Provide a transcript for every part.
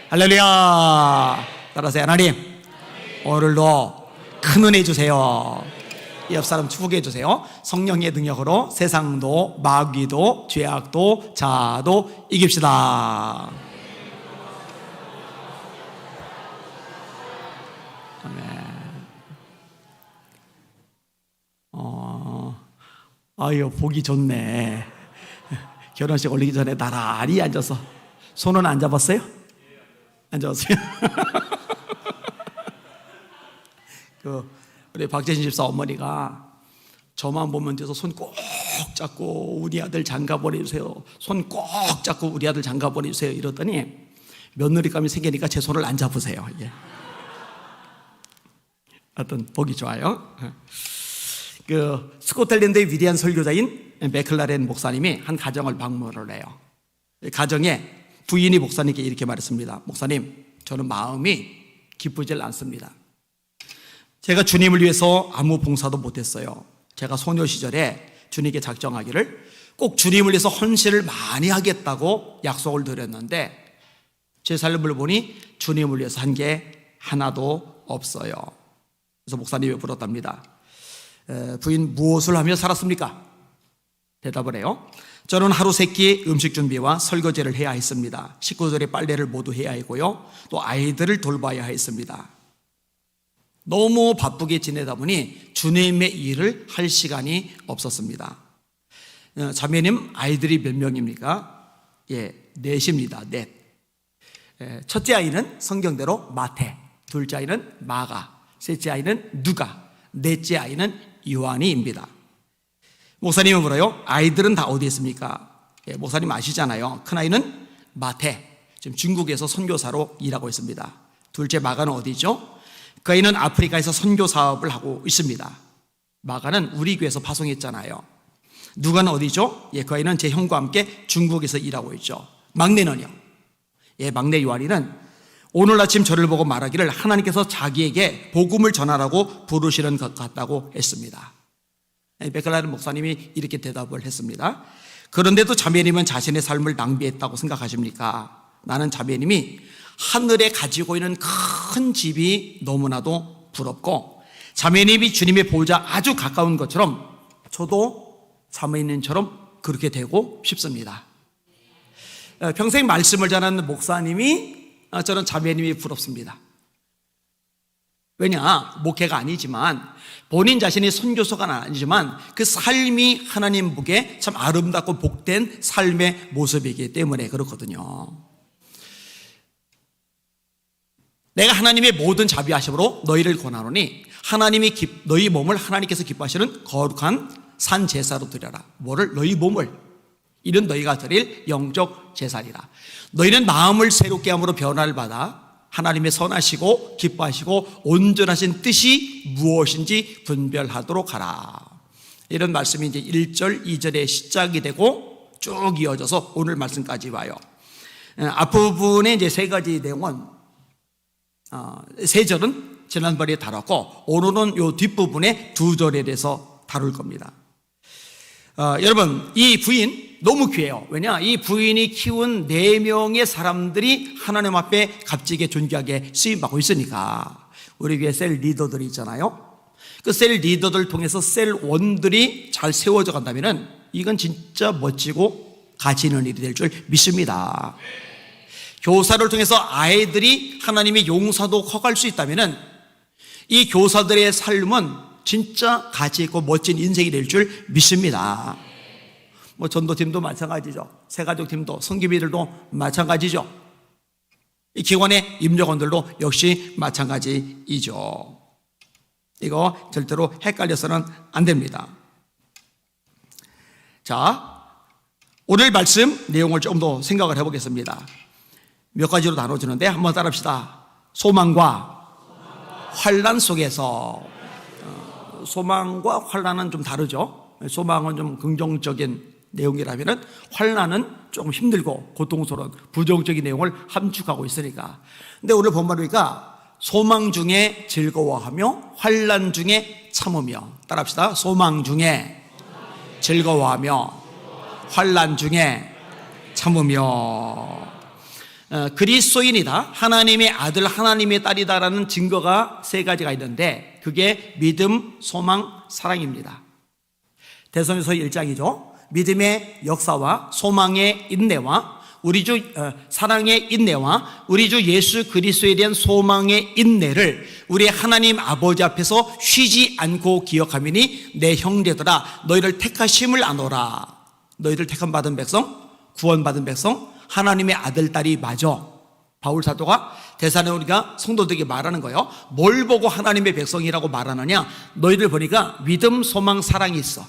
할렐루야. 따라서 하나님, 오늘도 큰 은혜 주세요. 옆 사람 축복해 주세요. 성령의 능력으로 세상도 마귀도 죄악도 자아도 이깁시다. 아멘. 아유, 보기 좋네. 결혼식 올리기 전에 나란히 앉아서 손은 안 잡았어요? 안 잡았어요? 우리 박재신 집사 어머니가 저만 보면 돼서 손 꼭 잡고 우리 아들 장가 보내주세요. 손 꼭 잡고 우리 아들 장가 보내주세요. 이러더니 며느리감이 생기니까 제 손을 안 잡으세요. 예. 하여튼 보기 좋아요. 스코틀랜드의 위대한 설교자인 맥클라렌 목사님이 한 가정을 방문을 해요. 가정에 부인이 목사님께 이렇게 말했습니다. 목사님, 저는 마음이 기쁘질 않습니다. 제가 주님을 위해서 아무 봉사도 못했어요. 제가 소녀 시절에 주님께 작정하기를 꼭 주님을 위해서 헌신을 많이 하겠다고 약속을 드렸는데 제 삶을 보니 주님을 위해서 한 게 하나도 없어요. 그래서 목사님이 물었답니다. 부인, 무엇을 하며 살았습니까? 대답을 해요. 저는 하루 세끼 음식 준비와 설거지를 해야 했습니다. 식구들의 빨래를 모두 해야 했고요, 또 아이들을 돌봐야 했습니다. 너무 바쁘게 지내다 보니 주님의 일을 할 시간이 없었습니다. 자매님, 아이들이 몇 명입니까? 넷입니다. 넷. 첫째 아이는 성경대로 마태, 둘째 아이는 마가, 셋째 아이는 누가, 넷째 아이는 요한이입니다. 목사님은 물어요. 아이들은 다 어디 있습니까? 목사님 아시잖아요. 큰아이는 마태, 지금 중국에서 선교사로 일하고 있습니다. 둘째 마가는 어디죠? 그 아이는 아프리카에서 선교 사업을 하고 있습니다. 마가는 우리 교회에서 파송했잖아요. 누가는 어디죠? 그 아이는 제 형과 함께 중국에서 일하고 있죠. 막내는요? 막내 요한이는 오늘 아침 저를 보고 말하기를 하나님께서 자기에게 복음을 전하라고 부르시는 것 같다고 했습니다. 맥클라렌 목사님이 이렇게 대답을 했습니다. 그런데도 자매님은 자신의 삶을 낭비했다고 생각하십니까? 나는 자매님이 하늘에 가지고 있는 큰 집이 너무나도 부럽고 자매님이 주님의 보호자 아주 가까운 것처럼 저도 자매님처럼 그렇게 되고 싶습니다. 평생 말씀을 전하는 목사님이 저는 자매님이 부럽습니다. 왜냐, 목회가 아니지만 본인 자신이 선교사가 아니지만 그 삶이 하나님 보기에 참 아름답고 복된 삶의 모습이기 때문에 그렇거든요. 내가 하나님의 모든 자비하심으로 너희를 권하노니 하나님이 너희 몸을 하나님께서 기뻐하시는 거룩한 산 제사로 드려라. 뭐를? 너희 몸을. 이는 너희가 드릴 영적 제사리라. 너희는 마음을 새롭게 함으로 변화를 받아 하나님의 선하시고 기뻐하시고 온전하신 뜻이 무엇인지 분별하도록 하라. 이런 말씀이 이제 1절, 2절에 시작이 되고 쭉 이어져서 오늘 말씀까지 와요. 앞부분에 이제 세 가지 내용은 세 절은 지난번에 다뤘고 오늘은 요 뒷부분에 두 절에 대해서 다룰 겁니다. 여러분, 이 부인 너무 귀해요. 왜냐? 이 부인이 키운 4명의 사람들이 하나님 앞에 값지게 존귀하게 쓰임받고 있으니까. 우리 교회 셀 리더들이 있잖아요. 그 셀 리더들 통해서 셀원들이 잘 세워져 간다면 이건 진짜 멋지고 가치 있는 일이 될 줄 믿습니다. 교사를 통해서 아이들이 하나님의 용사도 커갈 수 있다면 이 교사들의 삶은 진짜 가치 있고 멋진 인생이 될 줄 믿습니다. 전도팀도 마찬가지죠. 새가족팀도, 성기비들도 마찬가지죠. 이 기관의 임직원들도 역시 마찬가지이죠. 이거 절대로 헷갈려서는 안 됩니다. 자, 오늘 말씀 내용을 좀 더 생각을 해보겠습니다. 몇 가지로 나눠주는데 한번 따라합시다. 소망과 환난 속에서. 소망과 환난은 좀 다르죠. 소망은 좀 긍정적인 내용이라면 환난은 조금 힘들고 고통스러운 부정적인 내용을 함축하고 있으니까. 근데 오늘 본문을 보니까 소망 중에 즐거워하며 환난 중에 참으며. 따라합시다. 소망 중에 즐거워하며 환난 중에 참으며. 그리스도인이다, 하나님의 아들, 하나님의 딸이다라는 증거가 세 가지가 있는데 그게 믿음, 소망, 사랑입니다. 대선에서 1장이죠. 믿음의 역사와 소망의 인내와 우리 주 사랑의 인내와 우리 주 예수 그리스도에 대한 소망의 인내를 우리 하나님 아버지 앞에서 쉬지 않고 기억하미니 내 형제들아 너희를 택하심을 아노라. 너희들 택함 받은 백성, 구원받은 백성, 하나님의 아들 딸이 맞아. 바울 사도가 데살로니가 성도들에게 말하는 거예요. 뭘 보고 하나님의 백성이라고 말하느냐? 너희들 보니까 믿음, 소망, 사랑이 있어.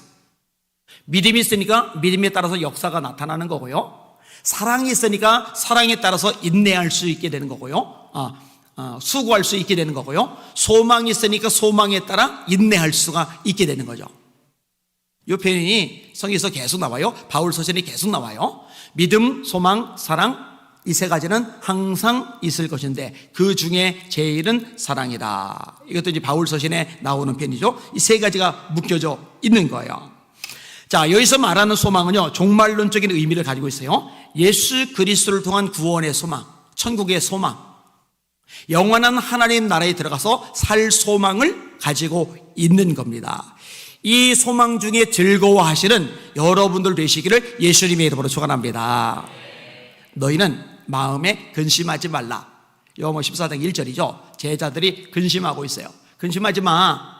믿음이 있으니까 믿음에 따라서 역사가 나타나는 거고요. 사랑이 있으니까 사랑에 따라서 인내할 수 있게 되는 거고요. 수고할 수 있게 되는 거고요. 소망이 있으니까 소망에 따라 인내할 수가 있게 되는 거죠. 이 표현이 성경에서 계속 나와요. 바울 서신이 계속 나와요. 믿음, 소망, 사랑, 이 세 가지는 항상 있을 것인데 그 중에 제일은 사랑이다. 이것도 이제 바울 서신에 나오는 편이죠. 이 세 가지가 묶여져 있는 거예요. 자, 여기서 말하는 소망은요, 종말론적인 의미를 가지고 있어요. 예수 그리스도를 통한 구원의 소망, 천국의 소망, 영원한 하나님 나라에 들어가서 살 소망을 가지고 있는 겁니다. 이 소망 중에 즐거워하시는 여러분들 되시기를 예수님의 이름으로 축원합니다. 너희는 마음에 근심하지 말라. 요한복음 14장 1절이죠. 제자들이 근심하고 있어요. 근심하지 마.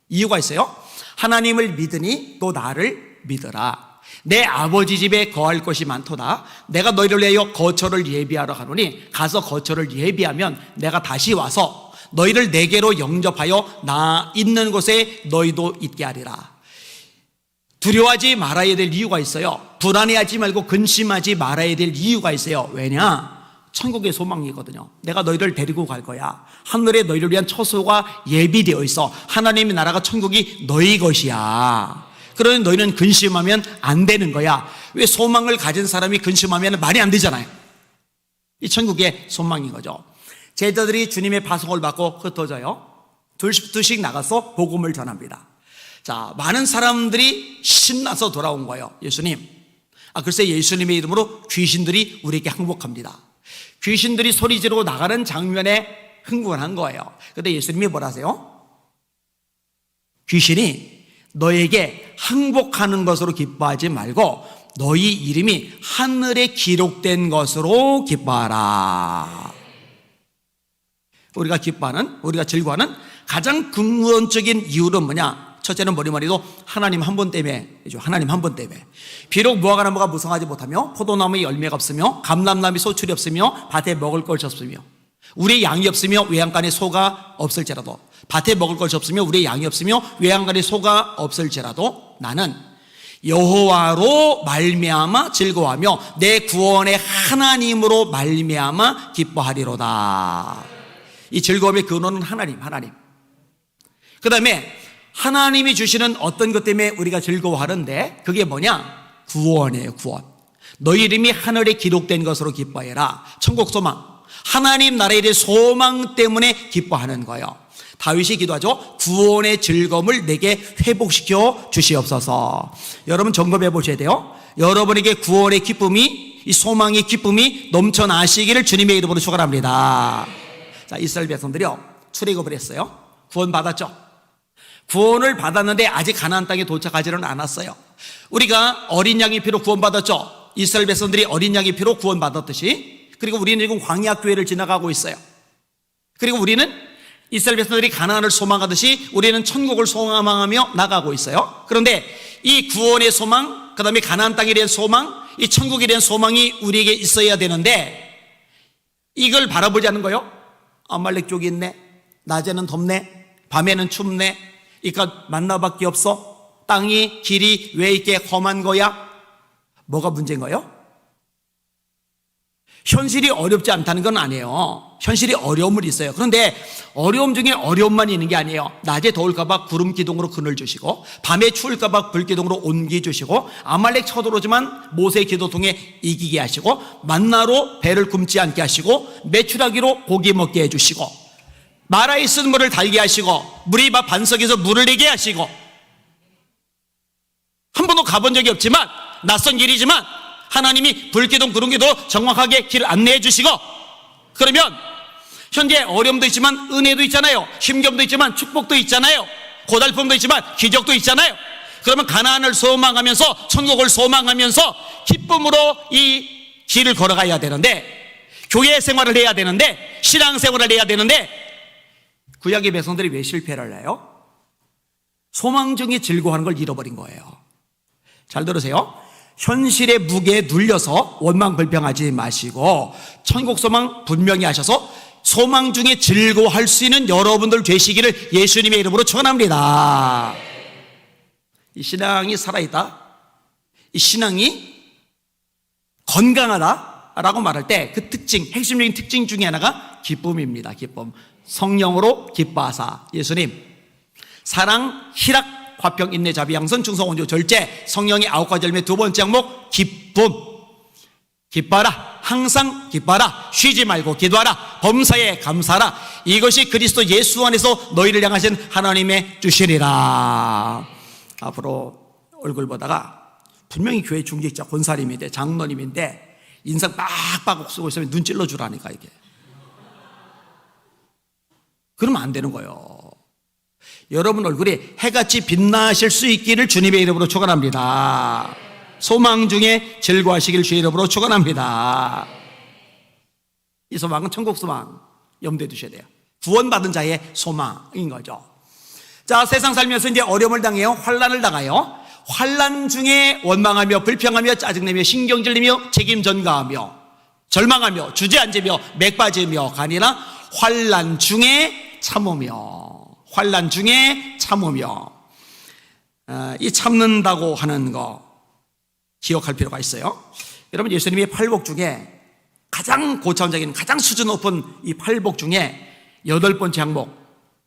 이유가 있어요. 하나님을 믿으니 또 나를 믿어라. 내 아버지 집에 거할 것이 많도다. 내가 너희를 위하여 거처를 예비하러 가노니 가서 거처를 예비하면 내가 다시 와서 너희를 내게로 영접하여 나 있는 곳에 너희도 있게 하리라. 두려워하지 말아야 될 이유가 있어요. 불안해하지 말고 근심하지 말아야 될 이유가 있어요. 왜냐? 천국의 소망이거든요. 내가 너희를 데리고 갈 거야. 하늘에 너희를 위한 처소가 예비되어 있어. 하나님의 나라가 천국이 너희 것이야. 그러니 너희는 근심하면 안 되는 거야. 왜 소망을 가진 사람이 근심하면 말이 안 되잖아요. 이 천국의 소망인 거죠. 제자들이 주님의 파송을 받고 흩어져요. 둘씩 나가서 복음을 전합니다. 자, 많은 사람들이 신나서 돌아온 거예요. 예수님. 글쎄 예수님의 이름으로 귀신들이 우리에게 항복합니다. 귀신들이 소리 지르고 나가는 장면에 흥분한 거예요. 그런데 예수님이 뭐라 하세요? 귀신이 너에게 항복하는 것으로 기뻐하지 말고 너희 이름이 하늘에 기록된 것으로 기뻐하라. 우리가 기뻐하는, 우리가 즐거워하는 가장 근원적인 이유는 뭐냐? 첫째는 머리머리도 하나님 한 분 때문에죠. 하나님 한 분 때문에. 비록 무화과 나무가 무성하지 못하며 포도나무에 열매가 없으며 감람나무에 소출이 없으며 밭에 먹을 것이 없으며 우리의 양이 없으며 외양간에 소가 없을지라도, 밭에 먹을 것이 없으며 우리의 양이 없으며 외양간에 소가 없을지라도 나는 여호와로 말미암아 즐거워하며 내 구원의 하나님으로 말미암아 기뻐하리로다. 이 즐거움의 근원은 하나님. 그 다음에 하나님이 주시는 어떤 것 때문에 우리가 즐거워하는데 그게 뭐냐? 구원이에요. 구원. 너희 이름이 하늘에 기록된 것으로 기뻐해라. 천국 소망, 하나님 나라에 대한 소망 때문에 기뻐하는 거예요. 다윗이 기도하죠. 구원의 즐거움을 내게 회복시켜 주시옵소서. 여러분 점검해 보셔야 돼요. 여러분에게 구원의 기쁨이, 이 소망의 기쁨이 넘쳐나시기를 주님의 이름으로 축원합니다. 자, 이스라엘 백성들이요, 출애굽을 했어요. 구원 받았죠. 구원을 받았는데 아직 가나안 땅에 도착하지는 않았어요. 우리가 어린 양의 피로 구원받았죠. 이스라엘 백성들이 어린 양의 피로 구원받았듯이, 그리고 우리는 지금 광야 교회를 지나가고 있어요. 그리고 우리는 이스라엘 백성들이 가나안을 소망하듯이 우리는 천국을 소망하며 나가고 있어요. 그런데 이 구원의 소망, 그 다음에 가나안 땅에 대한 소망, 이 천국에 대한 소망이 우리에게 있어야 되는데 이걸 바라보지 않는 거예요. 아말렉 쪽이 있네, 낮에는 덥네, 밤에는 춥네, 이깟 만나밖에 없어, 땅이 길이 왜 이렇게 험한 거야? 뭐가 문제인 거예요? 현실이 어렵지 않다는 건 아니에요. 현실이 어려움은 있어요. 그런데 어려움 중에 어려움만 있는 게 아니에요. 낮에 더울까 봐 구름 기둥으로 그늘 주시고, 밤에 추울까 봐 불 기둥으로 온기 주시고, 아말렉 쳐들어오지만 모세 기도통에 이기게 하시고, 만나로 배를 굶지 않게 하시고, 메추라기로 고기 먹게 해주시고, 마라에 쓴 물을 달게 하시고, 물이 반석에서 물을 내게 하시고, 한 번도 가본 적이 없지만 낯선 길이지만 하나님이 불기둥 구름기도 정확하게 길을 안내해 주시고, 그러면 현재 어려움도 있지만 은혜도 있잖아요. 힘겨움도 있지만 축복도 있잖아요. 고달픔도 있지만 기적도 있잖아요. 그러면 가나안을 소망하면서, 천국을 소망하면서 기쁨으로 이 길을 걸어가야 되는데, 교회 생활을 해야 되는데, 신앙 생활을 해야 되는데, 구약의 백성들이 왜 실패를 해요? 소망 중에 즐거워하는 걸 잃어버린 거예요. 잘 들으세요. 현실의 무게에 눌려서 원망 불평하지 마시고 천국 소망 분명히 하셔서 소망 중에 즐거워할 수 있는 여러분들 되시기를 예수님의 이름으로 축원합니다. 이 신앙이 살아있다, 이 신앙이 건강하다라고 말할 때 그 특징, 핵심적인 특징 중에 하나가 기쁨입니다. 기쁨. 성령으로 기뻐하사. 예수님 사랑, 희락, 화평, 인내, 자비, 양선, 충성, 온유, 절제, 성령의 9가지 열매 두 번째 항목 기쁨. 기뻐하라. 항상 기뻐하라. 쉬지 말고 기도하라. 범사에 감사하라. 이것이 그리스도 예수 안에서 너희를 향하신 하나님의 주시리라. 앞으로 얼굴 보다가 분명히 교회 중직자 권사님인데, 장로님인데 인상 빡빡 쓰고 있으면 눈 찔러 주라니까 이게. 그러면 안 되는 거예요. 여러분 얼굴이 해같이 빛나실 수 있기를 주님의 이름으로 축원합니다. 소망 중에 즐거워하시길 주의 이름으로 축원합니다. 이 소망은 천국 소망 염두에 두셔야 돼요. 구원받은 자의 소망인 거죠. 자, 세상 살면서 이제 어려움을 당해요. 환난을 당하여 환난 중에 원망하며 불평하며 짜증내며 신경질내며 책임 전가하며 절망하며 주저앉으며 맥 빠지며가 아니라 환난 중에 참으며, 환난 중에 참으며, 이 참는다고 하는 거 기억할 필요가 있어요. 여러분 예수님의 팔복 중에 가장 고차원적인, 가장 수준 높은 이 팔복 중에 8번째 항목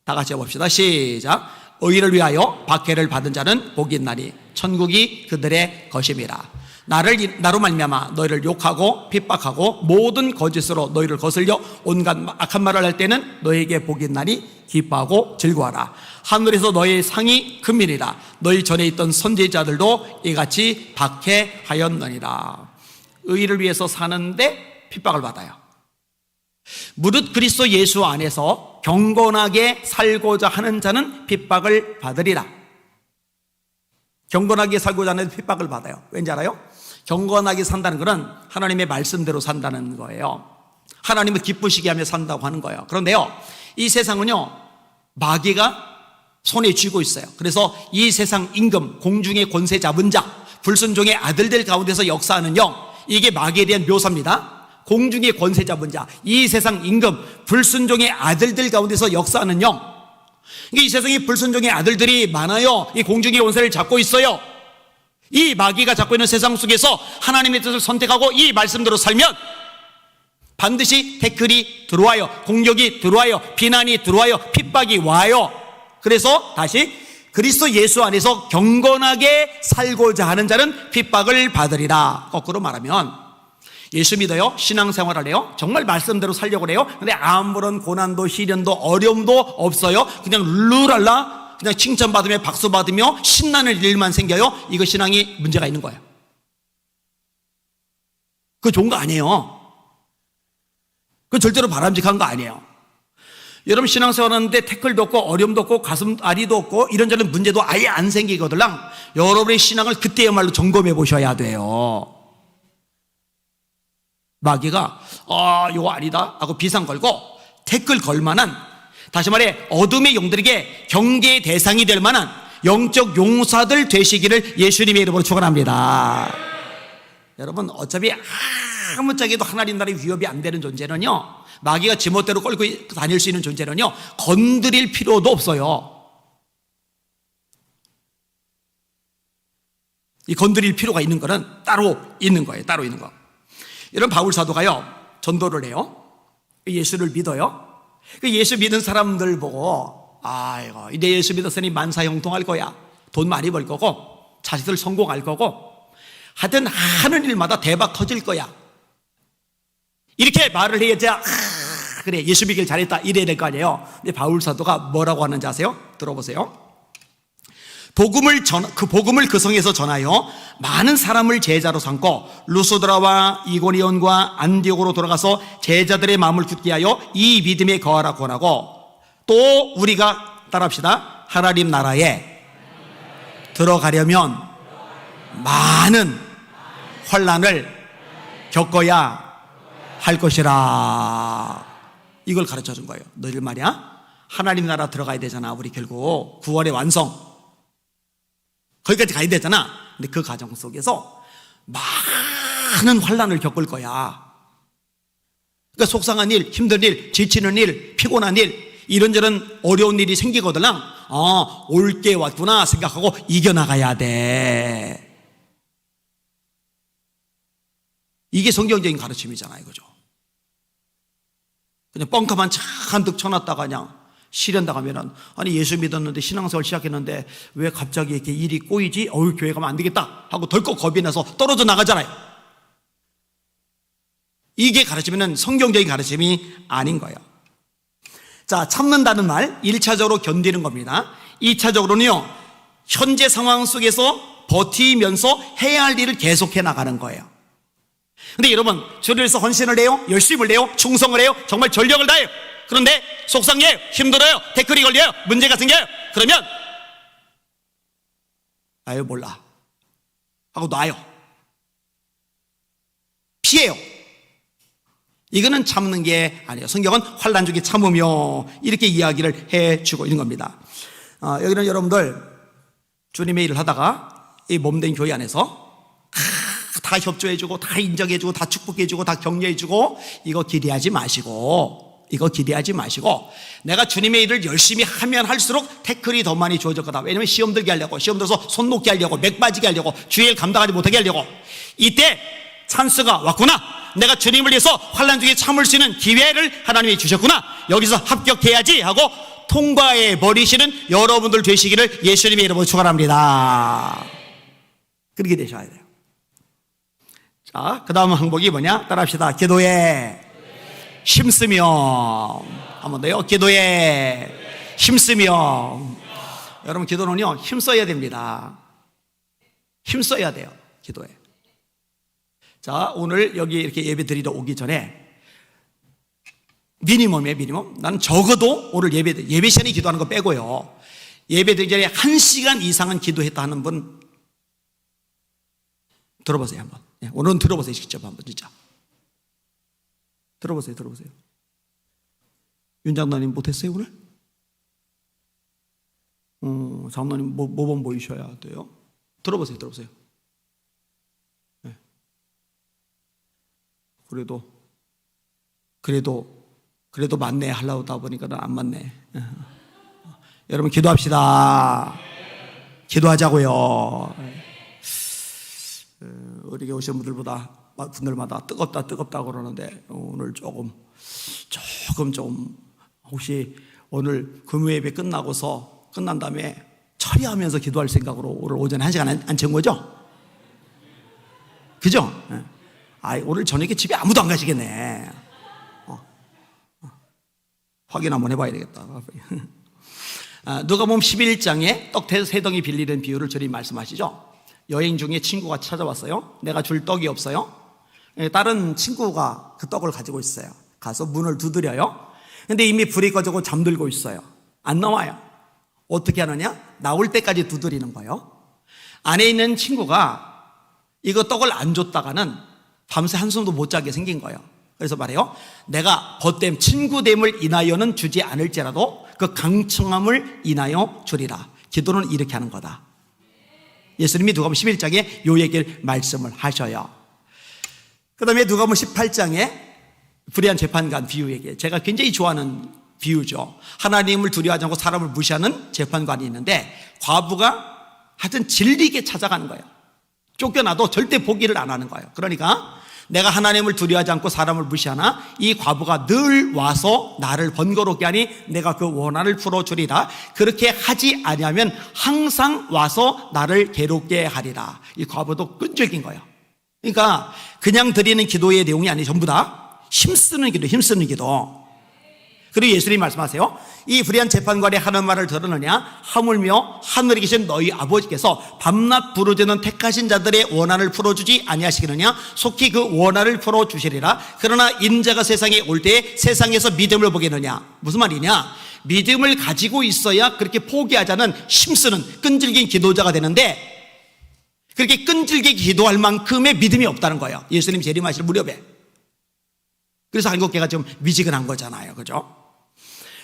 다 같이 해봅시다. 시작. 의를 위하여 박해를 받은 자는 복이 있나니 천국이 그들의 것임이라. 나로 말미암아 너희를 욕하고 핍박하고 모든 거짓으로 너희를 거슬려 온갖 악한 말을 할 때는 너희에게 복이 있나니 기뻐하고 즐거워하라. 하늘에서 너희의 상이 금이니라. 너희 전에 있던 선지자들도 이같이 박해하였느니라. 의를 위해서 사는데 핍박을 받아요. 무릇 그리스도 예수 안에서 경건하게 살고자 하는 자는 핍박을 받으리라. 경건하게 살고자 하는 핍박을 받아요. 왠지 알아요? 경건하게 산다는 것은 하나님의 말씀대로 산다는 거예요. 하나님을 기쁘시게 하며 산다고 하는 거예요. 그런데요, 이 세상은요 마귀가 손에 쥐고 있어요. 그래서 이 세상 임금, 공중의 권세 잡은 자, 불순종의 아들들 가운데서 역사하는 영, 이게 마귀에 대한 묘사입니다. 공중의 권세 잡은 자, 이 세상 임금, 불순종의 아들들 가운데서 역사하는 영. 이 세상에 불순종의 아들들이 많아요. 이 공중의 권세를 잡고 있어요. 이 마귀가 잡고 있는 세상 속에서 하나님의 뜻을 선택하고 이 말씀대로 살면 반드시 태클이 들어와요. 공격이 들어와요. 비난이 들어와요. 핍박이 와요. 그래서 다시 그리스도 예수 안에서 경건하게 살고자 하는 자는 핍박을 받으리라. 거꾸로 말하면 예수 믿어요. 신앙생활을 해요. 정말 말씀대로 살려고 해요. 근데 아무런 고난도 시련도 어려움도 없어요. 그냥 룰랄라 그냥 칭찬받으며 박수받으며 신나는 일만 생겨요. 이거 신앙이 문제가 있는 거예요. 그거 좋은 거 아니에요. 그거 절대로 바람직한 거 아니에요. 여러분 신앙생활 하는데 태클도 없고 어려움도 없고 가슴앓이도 없고 이런저런 문제도 아예 안 생기거든. 여러분의 신앙을 그때야말로 점검해 보셔야 돼요. 마귀가 이거 아니다 하고 비상 걸고 태클 걸 만한, 다시 말해 어둠의 영들에게 경계의 대상이 될 만한 영적 용사들 되시기를 예수님의 이름으로 축원합니다. 여러분 어차피 아무짝에도 하나님 나라의 위협이 안 되는 존재는요, 마귀가 지멋대로 끌고 다닐 수 있는 존재는요 건드릴 필요도 없어요. 이 건드릴 필요가 있는 거는 따로 있는 거예요. 따로 있는 거. 여러분 바울 사도가요 전도를 해요. 예수를 믿어요. 그 예수 믿은 사람들 보고 아이고 이제 예수 믿었으니 만사형통할 거야. 돈 많이 벌 거고 자식들 성공할 거고 하여튼 하는 일마다 대박 터질 거야. 이렇게 말을 해야지 그래 예수 믿길 잘했다 이래야 될 거 아니에요. 근데 바울 사도가 뭐라고 하는지 아세요? 들어보세요. 그 복음을 그 성에서 전하여 많은 사람을 제자로 삼고 루스드라와 이고니온과 안디옥으로 돌아가서 제자들의 마음을 굳게 하여 이 믿음에 거하라 권하고, 또 우리가 따라합시다. 하나님 나라에 들어가려면 많은 환난을 겪어야 할 것이라. 이걸 가르쳐 준 거예요. 너희들 말이야, 하나님 나라 들어가야 되잖아. 우리 결국 구원의 완성 거기까지 가야 되잖아. 근데 그 과정 속에서 많은 환난을 겪을 거야. 그러니까 속상한 일, 힘든 일, 지치는 일, 피곤한 일, 이런저런 어려운 일이 생기거든. 올 게 왔구나 생각하고 이겨나가야 돼. 이게 성경적인 가르침이잖아요. 그죠? 그냥 뻥카만 잔뜩 쳐놨다가 그냥 실현당하면은, 아니 예수 믿었는데 신앙생활 시작했는데 왜 갑자기 이렇게 일이 꼬이지? 교회 가면 안 되겠다 하고 덜컥 겁이 나서 떨어져 나가잖아요. 이게 가르치면은 성경적인 가르침이 아닌 거예요. 자, 참는다는 말 1차적으로 견디는 겁니다. 2차적으로는요, 현재 상황 속에서 버티면서 해야 할 일을 계속해 나가는 거예요. 근데 여러분, 주를 위해서 헌신을 해요? 열심을 해요? 충성을 해요? 정말 전력을 다해요? 그런데 속상해요, 힘들어요, 태클이 걸려요, 문제가 생겨요. 그러면 아유 몰라 하고 놔요. 피해요. 이거는 참는 게 아니에요. 성경은 환난 중에 참으며 이렇게 이야기를 해주고 있는 겁니다. 여기는 여러분들 주님의 일을 하다가 이 몸된 교회 안에서 다 협조해주고 다 인정해주고 다 축복해주고 다 격려해주고 이거 기대하지 마시고, 내가 주님의 일을 열심히 하면 할수록 태클이 더 많이 주어질 거다. 왜냐면 시험 들게 하려고, 시험 들어서 손 놓게 하려고, 맥 빠지게 하려고, 주의 일 감당하지 못하게 하려고. 이때 찬스가 왔구나, 내가 주님을 위해서 환난 중에 참을 수 있는 기회를 하나님이 주셨구나, 여기서 합격해야지 하고 통과해 버리시는 여러분들 되시기를 예수님의 이름으로 축원합니다. 그렇게 되셔야 돼요. 자, 그 다음 항목이 뭐냐? 따라합시다. 기도에 힘쓰며. 한 번 더요. 기도에 힘쓰며. 여러분, 기도는요, 힘써야 됩니다. 힘써야 돼요, 기도에. 자, 오늘 여기 이렇게 예배 드리러 오기 전에 미니멈이에요, 미니멈. 나는 적어도 오늘 예배 시간에 기도하는 거 빼고요, 예배 드리기 전에 1시간 이상은 기도했다 하는 분 들어보세요, 한번. 오늘은 들어보세요, 직접 한번. 진짜 들어보세요. 윤 장로님 못했어요 오늘? 장로님 모범 보이셔야 돼요. 들어보세요. 네. 그래도 맞네 하려고 하다 보니까 안 맞네. 여러분, 기도합시다. 기도하자고요. 어디에 오신 분들마다 뜨겁다 그러는데, 오늘 조금 혹시 오늘 금요 예배 끝난 다음에 처리하면서 기도할 생각으로 오늘 오전에 1시간 안 채운 거죠? 그죠? 오늘 저녁에 집에 아무도 안 가시겠네. 확인 한번 해봐야 되겠다. 누가복음 11장에 떡 3덩이 빌리는 비유를 주님 말씀하시죠. 여행 중에 친구가 찾아왔어요. 내가 줄 떡이 없어요. 다른 친구가 그 떡을 가지고 있어요. 가서 문을 두드려요. 근데 이미 불이 꺼지고 잠들고 있어요. 안 나와요. 어떻게 하느냐? 나올 때까지 두드리는 거예요. 안에 있는 친구가 이거 떡을 안 줬다가는 밤새 한숨도 못 자게 생긴 거예요. 그래서 말해요, 내가 벗됨 친구됨을 인하여는 주지 않을지라도 그 강청함을 인하여 주리라. 기도는 이렇게 하는 거다. 예수님이 누가복음 11장에 요 얘기를 말씀을 하셔요. 그 다음에 누가복음 18장에 불의한 재판관 비유 얘기해요. 제가 굉장히 좋아하는 비유죠. 하나님을 두려워하지 않고 사람을 무시하는 재판관이 있는데, 과부가 하여튼 질리게 찾아가는 거예요. 쫓겨나도 절대 포기를 안 하는 거예요. 그러니까 내가 하나님을 두려워하지 않고 사람을 무시하나 이 과부가 늘 와서 나를 번거롭게 하니 내가 그 원한을 풀어주리라. 그렇게 하지 아니하면 항상 와서 나를 괴롭게 하리라. 이 과부도 끈질긴 거예요. 그러니까 그냥 드리는 기도의 내용이 아니, 전부 다 힘쓰는 기도. 그리고 예수님이 말씀하세요. 이 불의한 재판관이 하는 말을 들었느냐? 하물며 하늘에 계신 너희 아버지께서 밤낮 부르짖는 택하신 자들의 원한을 풀어주지 아니하시겠느냐? 속히 그 원한을 풀어주시리라. 그러나 인자가 세상에 올 때에 세상에서 믿음을 보겠느냐? 무슨 말이냐? 믿음을 가지고 있어야 그렇게 포기하자는 힘쓰는 끈질긴 기도자가 되는데, 그렇게 끈질기게 기도할 만큼의 믿음이 없다는 거예요. 예수님 재림하실 무렵에. 그래서 한국교회가 좀 미지근한 거잖아요. 그죠?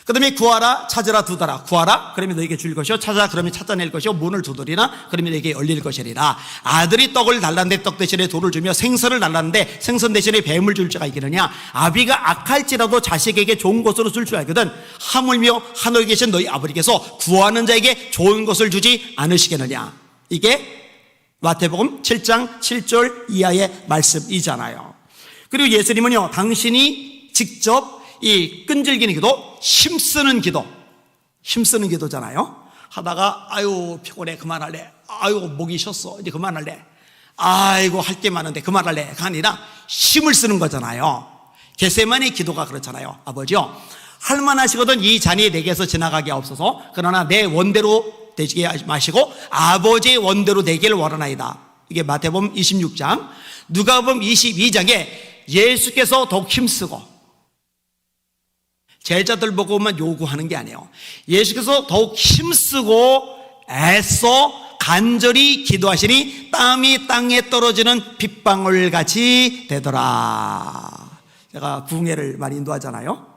그 다음에 구하라, 찾으라, 두드라. 구하라, 그러면 너에게 줄 것이요. 찾아, 그러면 찾아낼 것이요. 문을 두드리나, 그러면 너에게 열릴 것이리라. 아들이 떡을 달랐는데 떡 대신에 돌을 주며, 생선을 달랐는데 생선 대신에 뱀을 줄 자가 있겠느냐? 아비가 악할지라도 자식에게 좋은 것으로 줄 줄 알거든. 하물며 하늘에 계신 너희 아버지께서 구하는 자에게 좋은 것을 주지 않으시겠느냐? 이게 마태복음 7장 7절 이하의 말씀이잖아요. 그리고 예수님은요, 당신이 직접 이 끈질기는 기도, 힘쓰는 기도잖아요. 하다가 아유 피곤해 그만할래, 아유 목이 쉬었어 이제 그만할래, 아이고 할 게 많은데 그만할래가 아니라 힘을 쓰는 거잖아요. 겟세마네 기도가 그렇잖아요. 아버지요, 할만하시거든 이 잔이 내게서 지나가게 없어서, 그러나 내 원대로 되시게 마시고 아버지의 원대로 되기를 원하나이다. 이게 마태복음 26장. 누가복음 22장에 예수께서 더욱 힘쓰고, 제자들 보고만 요구하는 게 아니에요. 예수께서 더욱 힘쓰고 애써 간절히 기도하시니 땀이 땅에 떨어지는 빗방울 같이 되더라. 제가 구흥회를 많이 인도하잖아요.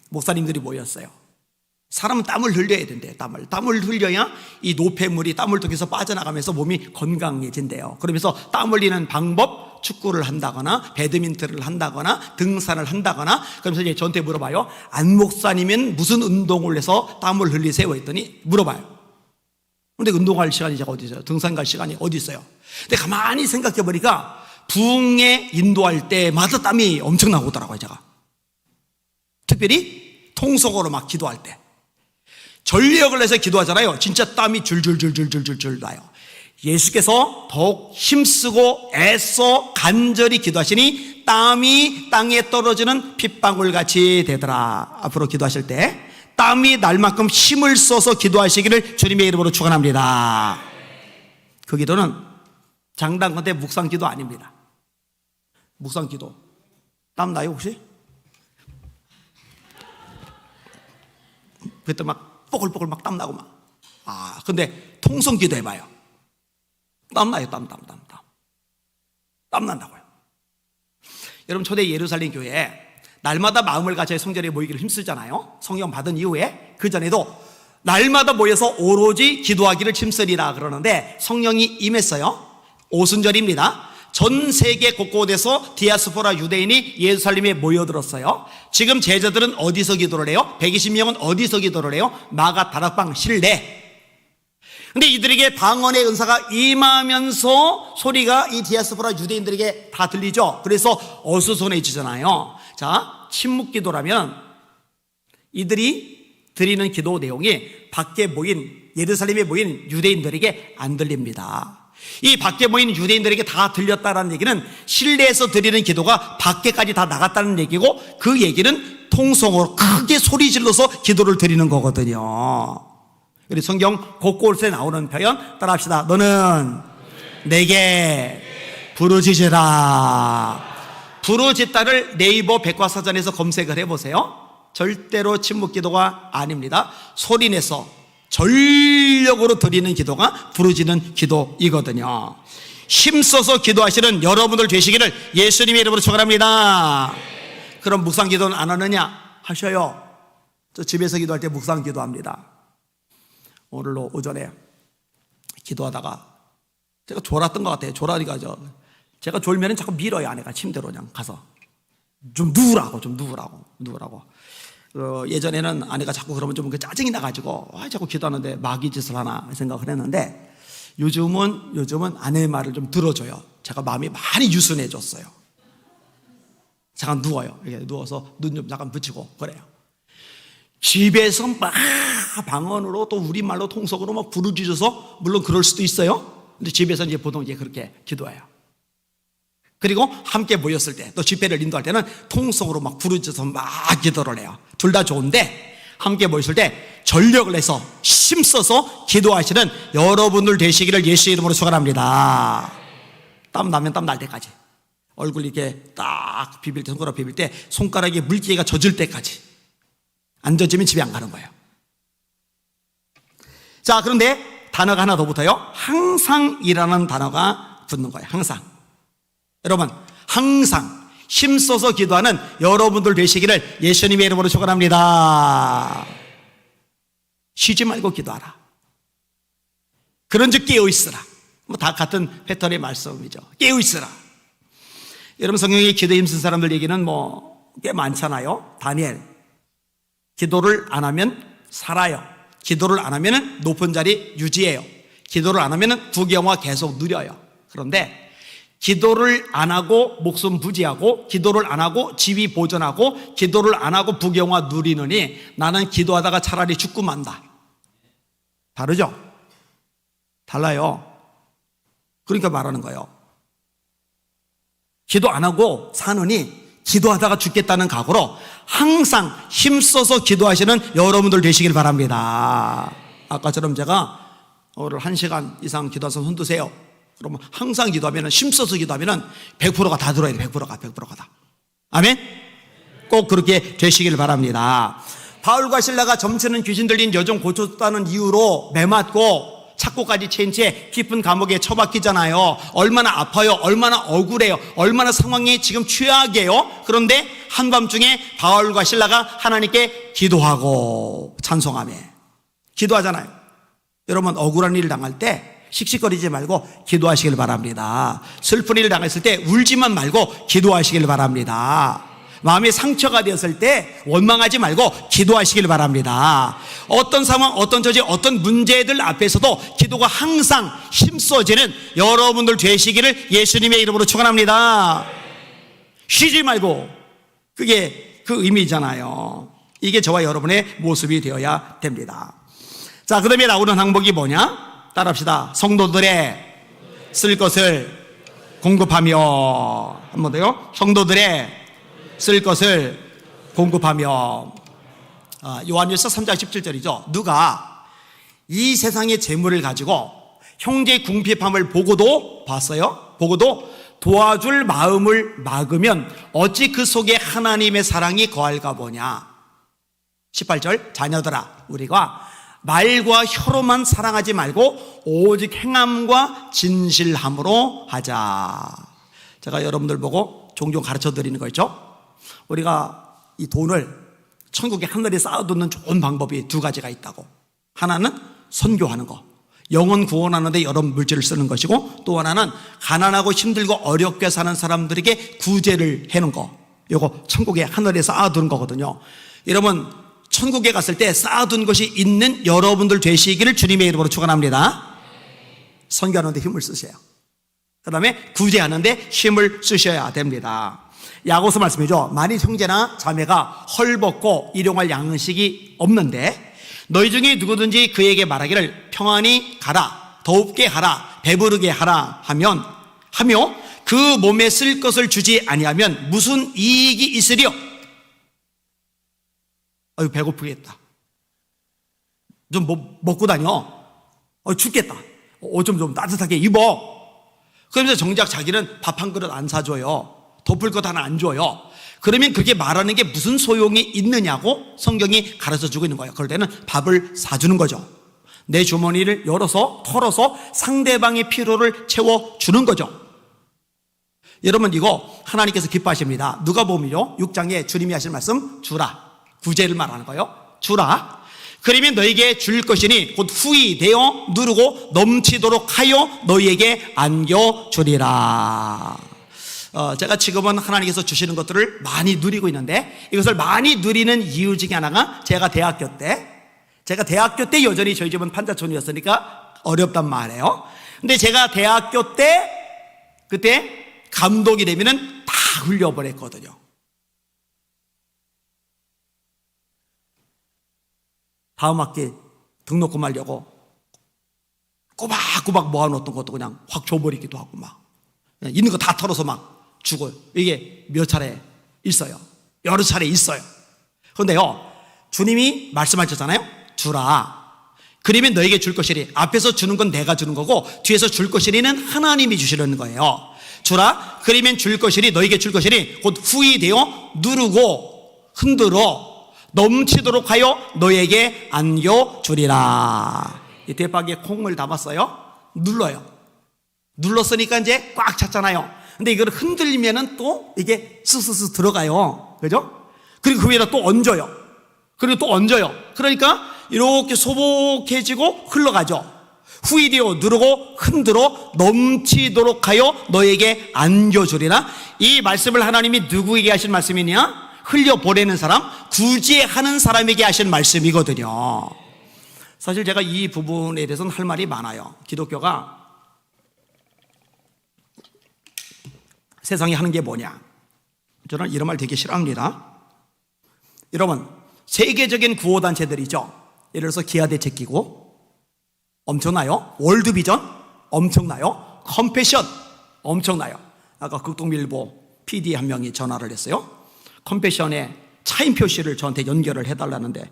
목사님들이 모였어요. 사람은 땀을 흘려야 된대요. 땀을 흘려야 이 노폐물이 땀을 통해서 빠져나가면서 몸이 건강해진대요. 그러면서 땀 흘리는 방법, 축구를 한다거나 배드민턴을 한다거나 등산을 한다거나, 그러면서 이제 저한테 물어봐요. 안 목사님은 무슨 운동을 해서 땀을 흘리세요? 했더니 물어봐요. 근데 운동할 시간이 제가 어디 있어요? 등산 갈 시간이 어디 있어요? 근데 가만히 생각해 보니까 부흥회 인도할 때마다 땀이 엄청 나오더라고요. 제가 특별히 통속어로 막 기도할 때 전력을 내서 기도하잖아요. 진짜 땀이 줄줄줄줄줄줄 나요. 예수께서 더욱 힘쓰고 애써 간절히 기도하시니 땀이 땅에 떨어지는 핏방울 같이 되더라. 앞으로 기도하실 때 땀이 날 만큼 힘을 써서 기도하시기를 주님의 이름으로 축원합니다. 그 기도는 장단컨대 묵상기도 아닙니다. 묵상기도 땀 나요 혹시? 그때 막 뽀글뽀글 막 땀 나고 막. 근데 통성기도 해봐요. 땀 나요. 땀 난다고요. 여러분, 초대 예루살렘 교회에 날마다 마음을 같이 성전에 모이기를 힘쓰잖아요. 성령 받은 이후에. 그 전에도 날마다 모여서 오로지 기도하기를 힘쓰리라 그러는데 성령이 임했어요. 오순절입니다. 전 세계 곳곳에서 디아스포라 유대인이 예루살렘에 모여들었어요. 지금 제자들은 어디서 기도를 해요? 120명은 어디서 기도를 해요? 마가 다락방 실내. 근데 이들에게 방언의 은사가 임하면서 소리가 이 디아스포라 유대인들에게 다 들리죠. 그래서 어수선해지잖아요. 자, 침묵기도라면 이들이 드리는 기도 내용이 밖에 모인, 예루살렘에 모인 유대인들에게 안 들립니다. 이 밖에 모인 유대인들에게 다 들렸다는 얘기는 실내에서 드리는 기도가 밖에까지 다 나갔다는 얘기고, 그 얘기는 통성으로 크게 소리 질러서 기도를 드리는 거거든요. 우리 성경 곳곳에 나오는 표현 따라합시다. 너는 내게 부르짖으라. 부르짖다를 네이버 백과사전에서 검색을 해보세요. 절대로 침묵기도가 아닙니다. 소리내서 전력으로 드리는 기도가 부르짖는 기도이거든요. 힘써서 기도하시는 여러분들 되시기를 예수님의 이름으로 축원합니다. 그럼 묵상기도는 안 하느냐? 하셔요. 저 집에서 기도할 때 묵상기도합니다. 오늘로 오전에 기도하다가 제가 졸았던 것 같아요. 졸아니까 제가 졸면은 자꾸 밀어요. 아내가 침대로 그냥 가서 좀 누우라고. 예전에는 아내가 자꾸 그러면 좀 짜증이 나가지고 자꾸 기도하는데 마귀 짓을 하나 생각을 했는데, 요즘은 아내의 말을 좀 들어줘요. 제가 마음이 많이 유순해졌어요. 잠깐 누워요. 이렇게 누워서 눈 좀 잠깐 붙이고 그래요. 집에서 막 방언으로 또 우리말로 통속으로 막 부르짖어서, 물론 그럴 수도 있어요. 근데 집에서 이제 보통 이제 그렇게 기도해요. 그리고 함께 모였을 때, 또 집회를 인도할 때는 통성으로 막 부르짖어서 막 기도를 해요. 둘 다 좋은데 함께 모였을 때 전력을 내서 힘써서 기도하시는 여러분들 되시기를 예수 이름으로 축원합니다. 땀 나면 땀 날 때까지, 얼굴 이렇게 딱 비빌 때, 손가락 비빌 때 손가락에 물기가 젖을 때까지, 안 젖으면 집에 안 가는 거예요. 자, 그런데 단어가 하나 더 붙어요. 항상이라는 단어가 붙는 거예요. 항상. 여러분, 항상 힘써서 기도하는 여러분들 되시기를 예수님의 이름으로 축원합니다. 쉬지 말고 기도하라. 그런즉 깨어 있으라. 뭐 다 같은 패턴의 말씀이죠. 깨어 있으라. 여러분, 성경에 기도에 힘쓴 사람들 얘기는 뭐 꽤 많잖아요. 다니엘, 기도를 안 하면 살아요. 기도를 안 하면 높은 자리 유지해요. 기도를 안 하면 부귀영화 계속 누려요. 그런데 기도를 안 하고 목숨 부지하고, 기도를 안 하고 지위 보존하고, 기도를 안 하고 부귀영화 누리느니 나는 기도하다가 차라리 죽고 만다. 다르죠? 달라요. 그러니까 말하는 거예요. 기도 안 하고 사느니 기도하다가 죽겠다는 각오로 항상 힘써서 기도하시는 여러분들 되시길 바랍니다. 아까처럼 제가 오늘 1시간 이상 기도해서 손 드세요. 그러면 항상 기도하면, 힘써서 기도하면 100%가 다 들어야 돼. 100%가 다. 아멘? 꼭 그렇게 되시길 바랍니다. 바울과 실라가 점치는 귀신 들린 여종 고쳤다는 이유로 매맞고 착고까지 채인 채 깊은 감옥에 처박히잖아요. 얼마나 아파요. 얼마나 억울해요. 얼마나 상황이 지금 최악이에요. 그런데 한밤중에 바울과 실라가 하나님께 기도하고 찬송하며 기도하잖아요. 여러분, 억울한 일을 당할 때 씩씩거리지 말고 기도하시길 바랍니다. 슬픈 일을 당했을 때 울지만 말고 기도하시길 바랍니다. 마음에 상처가 되었을 때 원망하지 말고 기도하시길 바랍니다. 어떤 상황, 어떤 처지, 어떤 문제들 앞에서도 기도가 항상 힘써지는 여러분들 되시기를 예수님의 이름으로 축원합니다. 쉬지 말고, 그게 그 의미잖아요. 이게 저와 여러분의 모습이 되어야 됩니다. 자, 그 다음에 나오는 항목이 뭐냐? 따라합시다. 성도들의 쓸 것을 공급하며. 한 번 더요. 성도들의 쓸 것을 공급하며. 요한일서 3장 17절이죠. 누가 이 세상의 재물을 가지고 형제의 궁핍함을 보고도, 봤어요? 보고도 도와줄 마음을 막으면 어찌 그 속에 하나님의 사랑이 거할까 보냐. 18절, 자녀들아, 우리가 말과 혀로만 사랑하지 말고 오직 행함과 진실함으로 하자. 제가 여러분들 보고 종종 가르쳐 드리는 거 있죠? 우리가 이 돈을 천국의 하늘에 쌓아두는 좋은 방법이 두 가지가 있다고. 하나는 선교하는 거, 영혼 구원하는 데 여러 물질을 쓰는 것이고, 또 하나는 가난하고 힘들고 어렵게 사는 사람들에게 구제를 해놓은 거. 요거 천국의 하늘에 쌓아두는 거거든요. 여러분, 천국에 갔을 때 쌓아둔 것이 있는 여러분들 되시기를 주님의 이름으로 축원합니다. 선교하는 데 힘을 쓰세요. 그 다음에 구제하는 데 힘을 쓰셔야 됩니다. 야고보서 말씀이죠. 만일 형제나 자매가 헐벗고 일용할 양식이 없는데 너희 중에 누구든지 그에게 말하기를 평안히 가라, 더웁게 하라, 배부르게 하라 하며 그 몸에 쓸 것을 주지 아니하면 무슨 이익이 있으리요? 아유, 배고프겠다. 좀 먹고 다녀. 춥겠다. 좀 따뜻하게 입어. 그러면서 정작 자기는 밥 한 그릇 안 사줘요. 덮을 것 하나 안 줘요. 그러면 그게 말하는 게 무슨 소용이 있느냐고 성경이 가르쳐 주고 있는 거예요. 그럴 때는 밥을 사주는 거죠. 내 주머니를 털어서 상대방의 필요를 채워주는 거죠. 여러분, 이거 하나님께서 기뻐하십니다. 누가복음이요 6장에 주님이 하신 말씀, 주라. 구제를 말하는 거예요. 주라. 그러면 너에게 줄 것이니 곧 후히 되어 누르고 넘치도록 하여 너희에게 안겨주리라. 제가 지금은 하나님께서 주시는 것들을 많이 누리고 있는데, 이것을 많이 누리는 이유 중에 하나가 제가 대학교 때 여전히 저희 집은 판자촌이었으니까 어렵단 말이에요. 근데 제가 대학교 때 그때 감독이 되면은 다 흘려버렸거든요. 다음 학기 등록금 하려고 꼬박꼬박 모아놓던 것도 그냥 확 줘버리기도 하고, 막 있는 거 다 털어서 막 주고, 이게 몇 차례 있어요. 여러 차례 있어요. 그런데요, 주님이 말씀하셨잖아요. 주라. 그러면 너에게 줄 것이니, 앞에서 주는 건 내가 주는 거고 뒤에서 줄 것이니는 하나님이 주시려는 거예요. 주라. 그러면 줄 것이니, 너에게 줄 것이니 곧 후히 되어 누르고 흔들어 넘치도록 하여 너에게 안겨주리라. 이 대박에 콩을 담았어요. 눌러요. 눌렀으니까 이제 꽉 찼잖아요. 근데 이걸 흔들리면은 또 이게 스스스 들어가요. 그죠? 그리고 그 위에다 또 얹어요. 그리고 또 얹어요. 그러니까 이렇게 소복해지고 흘러가죠. 후히 되어 누르고 흔들어 넘치도록 하여 너에게 안겨주리라. 이 말씀을 하나님이 누구에게 하신 말씀이냐? 흘려보내는 사람, 구제하는 사람에게 하신 말씀이거든요. 사실 제가 이 부분에 대해서는 할 말이 많아요. 기독교가 세상에 하는 게 뭐냐? 저는 이런 말 되게 싫어합니다. 여러분, 세계적인 구호단체들이죠. 예를 들어서 기아대책기구 엄청나요? 월드비전 엄청나요? 컴패션 엄청나요. 아까 극동일보 PD 한 명이 전화를 했어요. 컴패션에 차인표 씨를 저한테 연결을 해달라는데,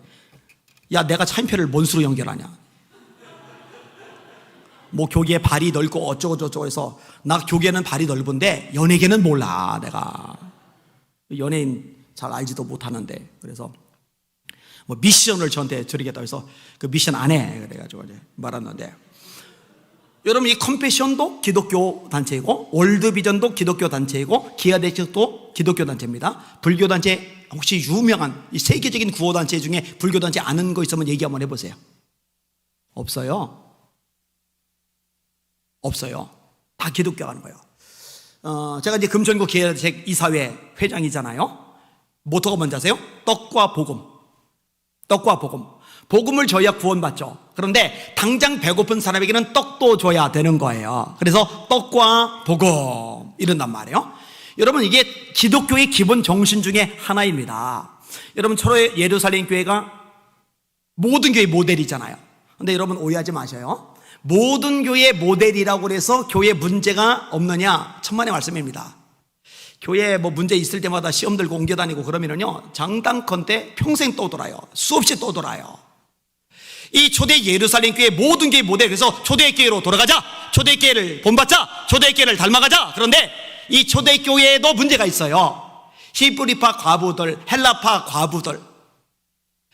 야, 내가 차인표를 뭔 수로 연결하냐? 뭐 교계에 발이 넓고 어쩌고 저쩌고 해서, 나 교계는 발이 넓은데 연예계는 몰라. 내가 연예인 잘 알지도 못하는데. 그래서 뭐 미션을 저한테 드리겠다고 해서 그 미션 안 해. 그래가지고 이제 말았는데, 여러분, 이 컴패션도 기독교 단체이고 월드비전도 기독교 단체이고 기아대책도 기독교 단체입니다. 불교 단체 혹시 유명한 이 세계적인 구호 단체 중에 불교 단체 아는 거 있으면 얘기 한번 해보세요. 없어요. 없어요. 다 기독교 하는 거예요. 제가 이제 금천구 기아대책 이사회 회장이잖아요. 모토가 뭔지 아세요? 떡과 복음. 떡과 복음. 복음을 줘야 구원받죠. 그런데 당장 배고픈 사람에게는 떡도 줘야 되는 거예요. 그래서 떡과 복음 이런단 말이에요. 여러분, 이게 기독교의 기본 정신 중에 하나입니다. 여러분, 철호의 예루살렘 교회가 모든 교회 모델이잖아요. 근데 여러분 오해하지 마셔요. 모든 교회 모델이라고 해서 교회 문제가 없느냐? 천만의 말씀입니다. 교회에 뭐 문제 있을 때마다 시험 들고 옮겨다니고 그러면요, 장단컨대 평생 떠돌아요. 수없이 떠돌아요. 이 초대 예루살렘 교회 모든 교회 모델, 그래서 초대교회로 돌아가자, 초대교회를 본받자, 초대교회를 닮아가자. 그런데 이 초대교회에도 문제가 있어요. 히브리파 과부들, 헬라파 과부들.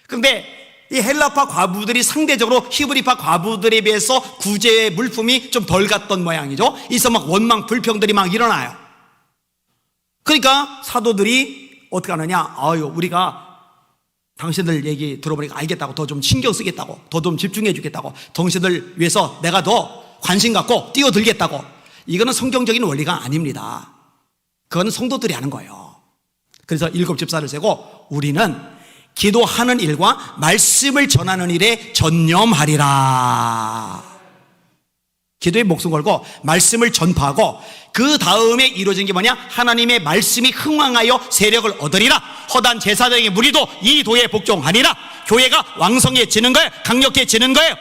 그런데 이 헬라파 과부들이 상대적으로 히브리파 과부들에 비해서 구제의 물품이 좀 덜 갔던 모양이죠. 이서 막 원망 불평들이 막 일어나요. 그러니까 사도들이 어떻게 하느냐? 아유, 우리가 당신들 얘기 들어보니까 알겠다고, 더 좀 신경 쓰겠다고, 더 좀 집중해 주겠다고, 당신들 위해서 내가 더 관심 갖고 뛰어들겠다고. 이거는 성경적인 원리가 아닙니다. 그건 성도들이 하는 거예요. 그래서 7 집사를 세고 우리는 기도하는 일과 말씀을 전하는 일에 전념하리라. 기도에 목숨 걸고 말씀을 전파하고, 그 다음에 이루어진 게 뭐냐? 하나님의 말씀이 흥왕하여 세력을 얻으리라. 허단 제사장의 무리도 이 도에 복종하리라. 교회가 왕성해지는 거예요. 강력해지는 거예요.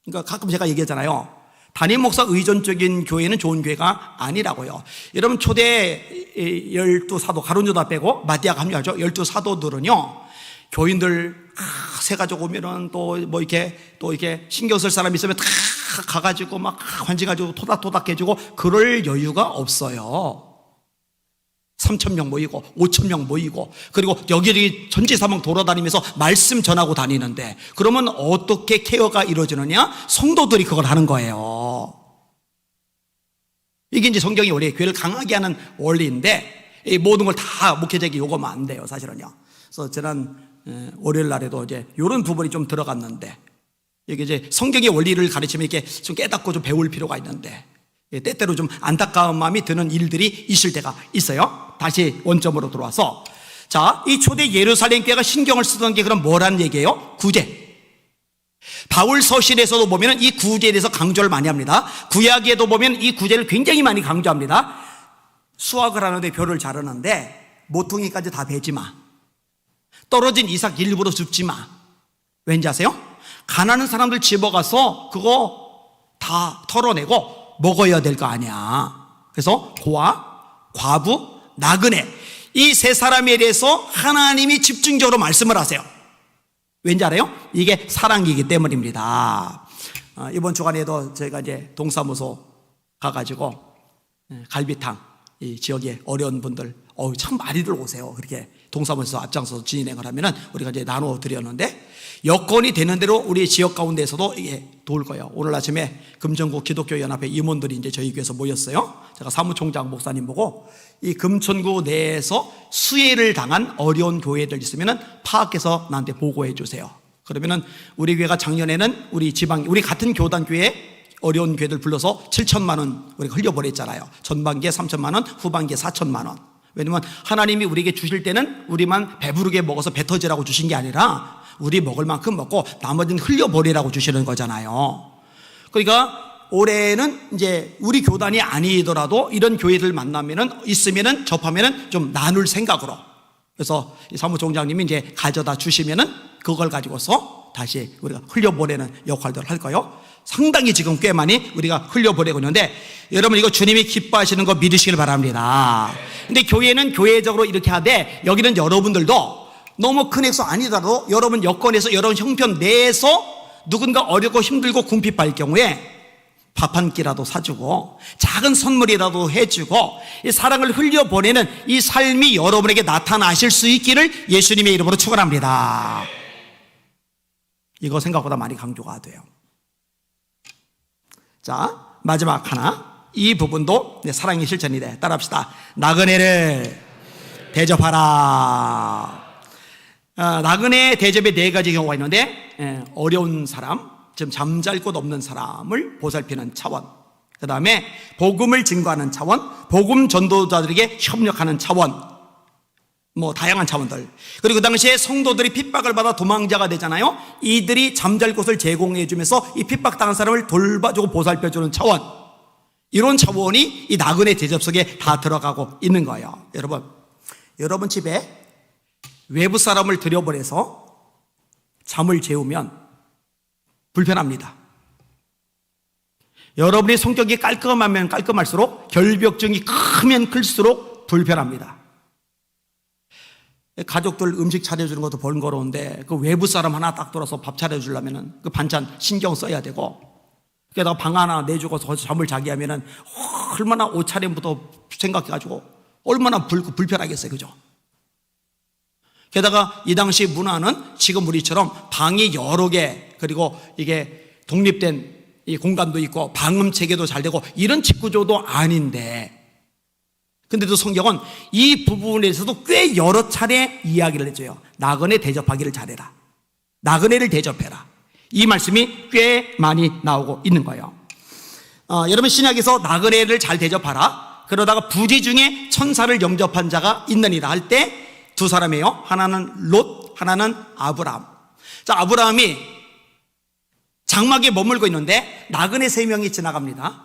그러니까 가끔 제가 얘기하잖아요. 담임 목사 의존적인 교회는 좋은 교회가 아니라고요. 여러분, 초대 12사도, 가룟유다 빼고 마띠아가 합류하죠. 12사도들은요, 교인들 세가족 오면은 또 뭐 이렇게 신경 쓸 사람 있으면 다 가가지고 막 관심가지고 토닥토닥 해주고 그럴 여유가 없어요. 3,000명 모이고 5,000명 모이고, 그리고 여기저기 전지사방 돌아다니면서 말씀 전하고 다니는데, 그러면 어떻게 케어가 이루어지느냐? 성도들이 그걸 하는 거예요. 이게 이제 성경이 원래 교회를 강하게 하는 원리인데, 이 모든 걸 다 목회자에게 요구하면 안 돼요, 사실은요. 그래서 지난 월요일 날에도 이제 이런 부분이 좀 들어갔는데, 이게 이제 성경의 원리를 가르치면 이렇게 좀 깨닫고 좀 배울 필요가 있는데, 때때로 좀 안타까운 마음이 드는 일들이 있을 때가 있어요. 다시 원점으로 들어와서, 자, 이 초대 예루살렘 교회가 신경을 쓰던 게 그럼 뭐란 얘기예요? 구제. 바울 서신에서도 보면 이 구제에 대해서 강조를 많이 합니다. 구약에도 보면 이 구제를 굉장히 많이 강조합니다. 수확을 하는데 벼를 자르는데 모퉁이까지 다 베지 마. 떨어진 이삭 일부러 줍지 마. 왠지 아세요? 가난한 사람들 집어가서 그거 다 털어내고 먹어야 될 거 아니야. 그래서 고아, 과부, 나그네, 이 세 사람에 대해서 하나님이 집중적으로 말씀을 하세요. 왠지 알아요? 이게 사랑이기 때문입니다. 이번 주간에도 저희가 이제 동사무소 가가지고 갈비탕, 이 지역에 어려운 분들 참 많이들 오세요. 그렇게 동사무소에서 앞장서서 진행을 하면은 우리가 이제 나눠 드렸는데, 여건이 되는 대로 우리 지역 가운데에서도 이게 도울 거예요. 오늘 아침에 금천구 기독교 연합회 임원들이 이제 저희 교회에서 모였어요. 제가 사무총장 목사님 보고 이 금천구 내에서 수혜를 당한 어려운 교회들 있으면은 파악해서 나한테 보고해 주세요. 그러면은 우리 교회가 작년에는 우리 같은 교단 교회 어려운 교회들 불러서 7천만 원 우리가 흘려보냈잖아요. 전반기에 3천만 원, 후반기에 4천만 원. 왜냐면 하나님이 우리에게 주실 때는 우리만 배부르게 먹어서 배 터지라고 주신 게 아니라 우리 먹을 만큼 먹고 나머지는 흘려버리라고 주시는 거잖아요. 그러니까 올해는 이제 우리 교단이 아니더라도 이런 교회들 만나면은 있으면은 접하면은 좀 나눌 생각으로, 그래서 사무총장님이 이제 가져다 주시면은 그걸 가지고서 다시 우리가 흘려보내는 역할들을 할 거예요. 상당히 지금 꽤 많이 우리가 흘려보내고 있는데, 여러분 이거 주님이 기뻐하시는 거 믿으시길 바랍니다. 근데 교회는 교회적으로 이렇게 하되, 여기는 여러분들도 너무 큰 액수 아니더라도 여러분 여건에서 여러분 형편 내에서 누군가 어렵고 힘들고 궁핍할 경우에 밥 한 끼라도 사주고 작은 선물이라도 해주고 이 사랑을 흘려보내는 이 삶이 여러분에게 나타나실 수 있기를 예수님의 이름으로 축원합니다. 이거 생각보다 많이 강조가 돼요. 자, 마지막 하나, 이 부분도 사랑의 실천이 돼. 따라합시다. 나그네를 대접하라. 나그네 대접에 네 가지 경우가 있는데, 어려운 사람, 지금 잠잘 곳 없는 사람을 보살피는 차원, 그 다음에 복음을 증거하는 차원, 복음 전도자들에게 협력하는 차원, 다양한 차원들. 그리고 그 당시에 성도들이 핍박을 받아 도망자가 되잖아요. 이들이 잠잘 곳을 제공해 주면서 이 핍박당한 사람을 돌봐주고 보살펴주는 차원, 이런 차원이 이 나그네 대접 속에 다 들어가고 있는 거예요. 여러분 집에 외부 사람을 들여보내서 잠을 재우면 불편합니다. 여러분의 성격이 깔끔하면 깔끔할수록, 결벽증이 크면 클수록 불편합니다. 가족들 음식 차려주는 것도 번거로운데 그 외부 사람 하나 딱 들어서 밥 차려주려면 그 반찬 신경 써야 되고, 게다가 방 하나 내주고서 거기서 잠을 자게 하면은 얼마나 옷차림부터 생각해가지고 얼마나 불편하겠어요, 그죠? 게다가 이 당시 문화는 지금 우리처럼 방이 여러 개, 그리고 이게 독립된 이 공간도 있고 방음 체계도 잘 되고 이런 집 구조도 아닌데, 근데도 성경은 이 부분에서도 꽤 여러 차례 이야기를 해줘요. 나그네 대접하기를 잘해라, 나그네를 대접해라. 이 말씀이 꽤 많이 나오고 있는 거예요. 여러분 신약에서 나그네를 잘 대접하라, 그러다가 부지 중에 천사를 영접한 자가 있느니라 할 때 두 사람이에요. 하나는 롯, 하나는 아브라함. 자, 아브라함이 장막에 머물고 있는데 나그네 3명이 지나갑니다.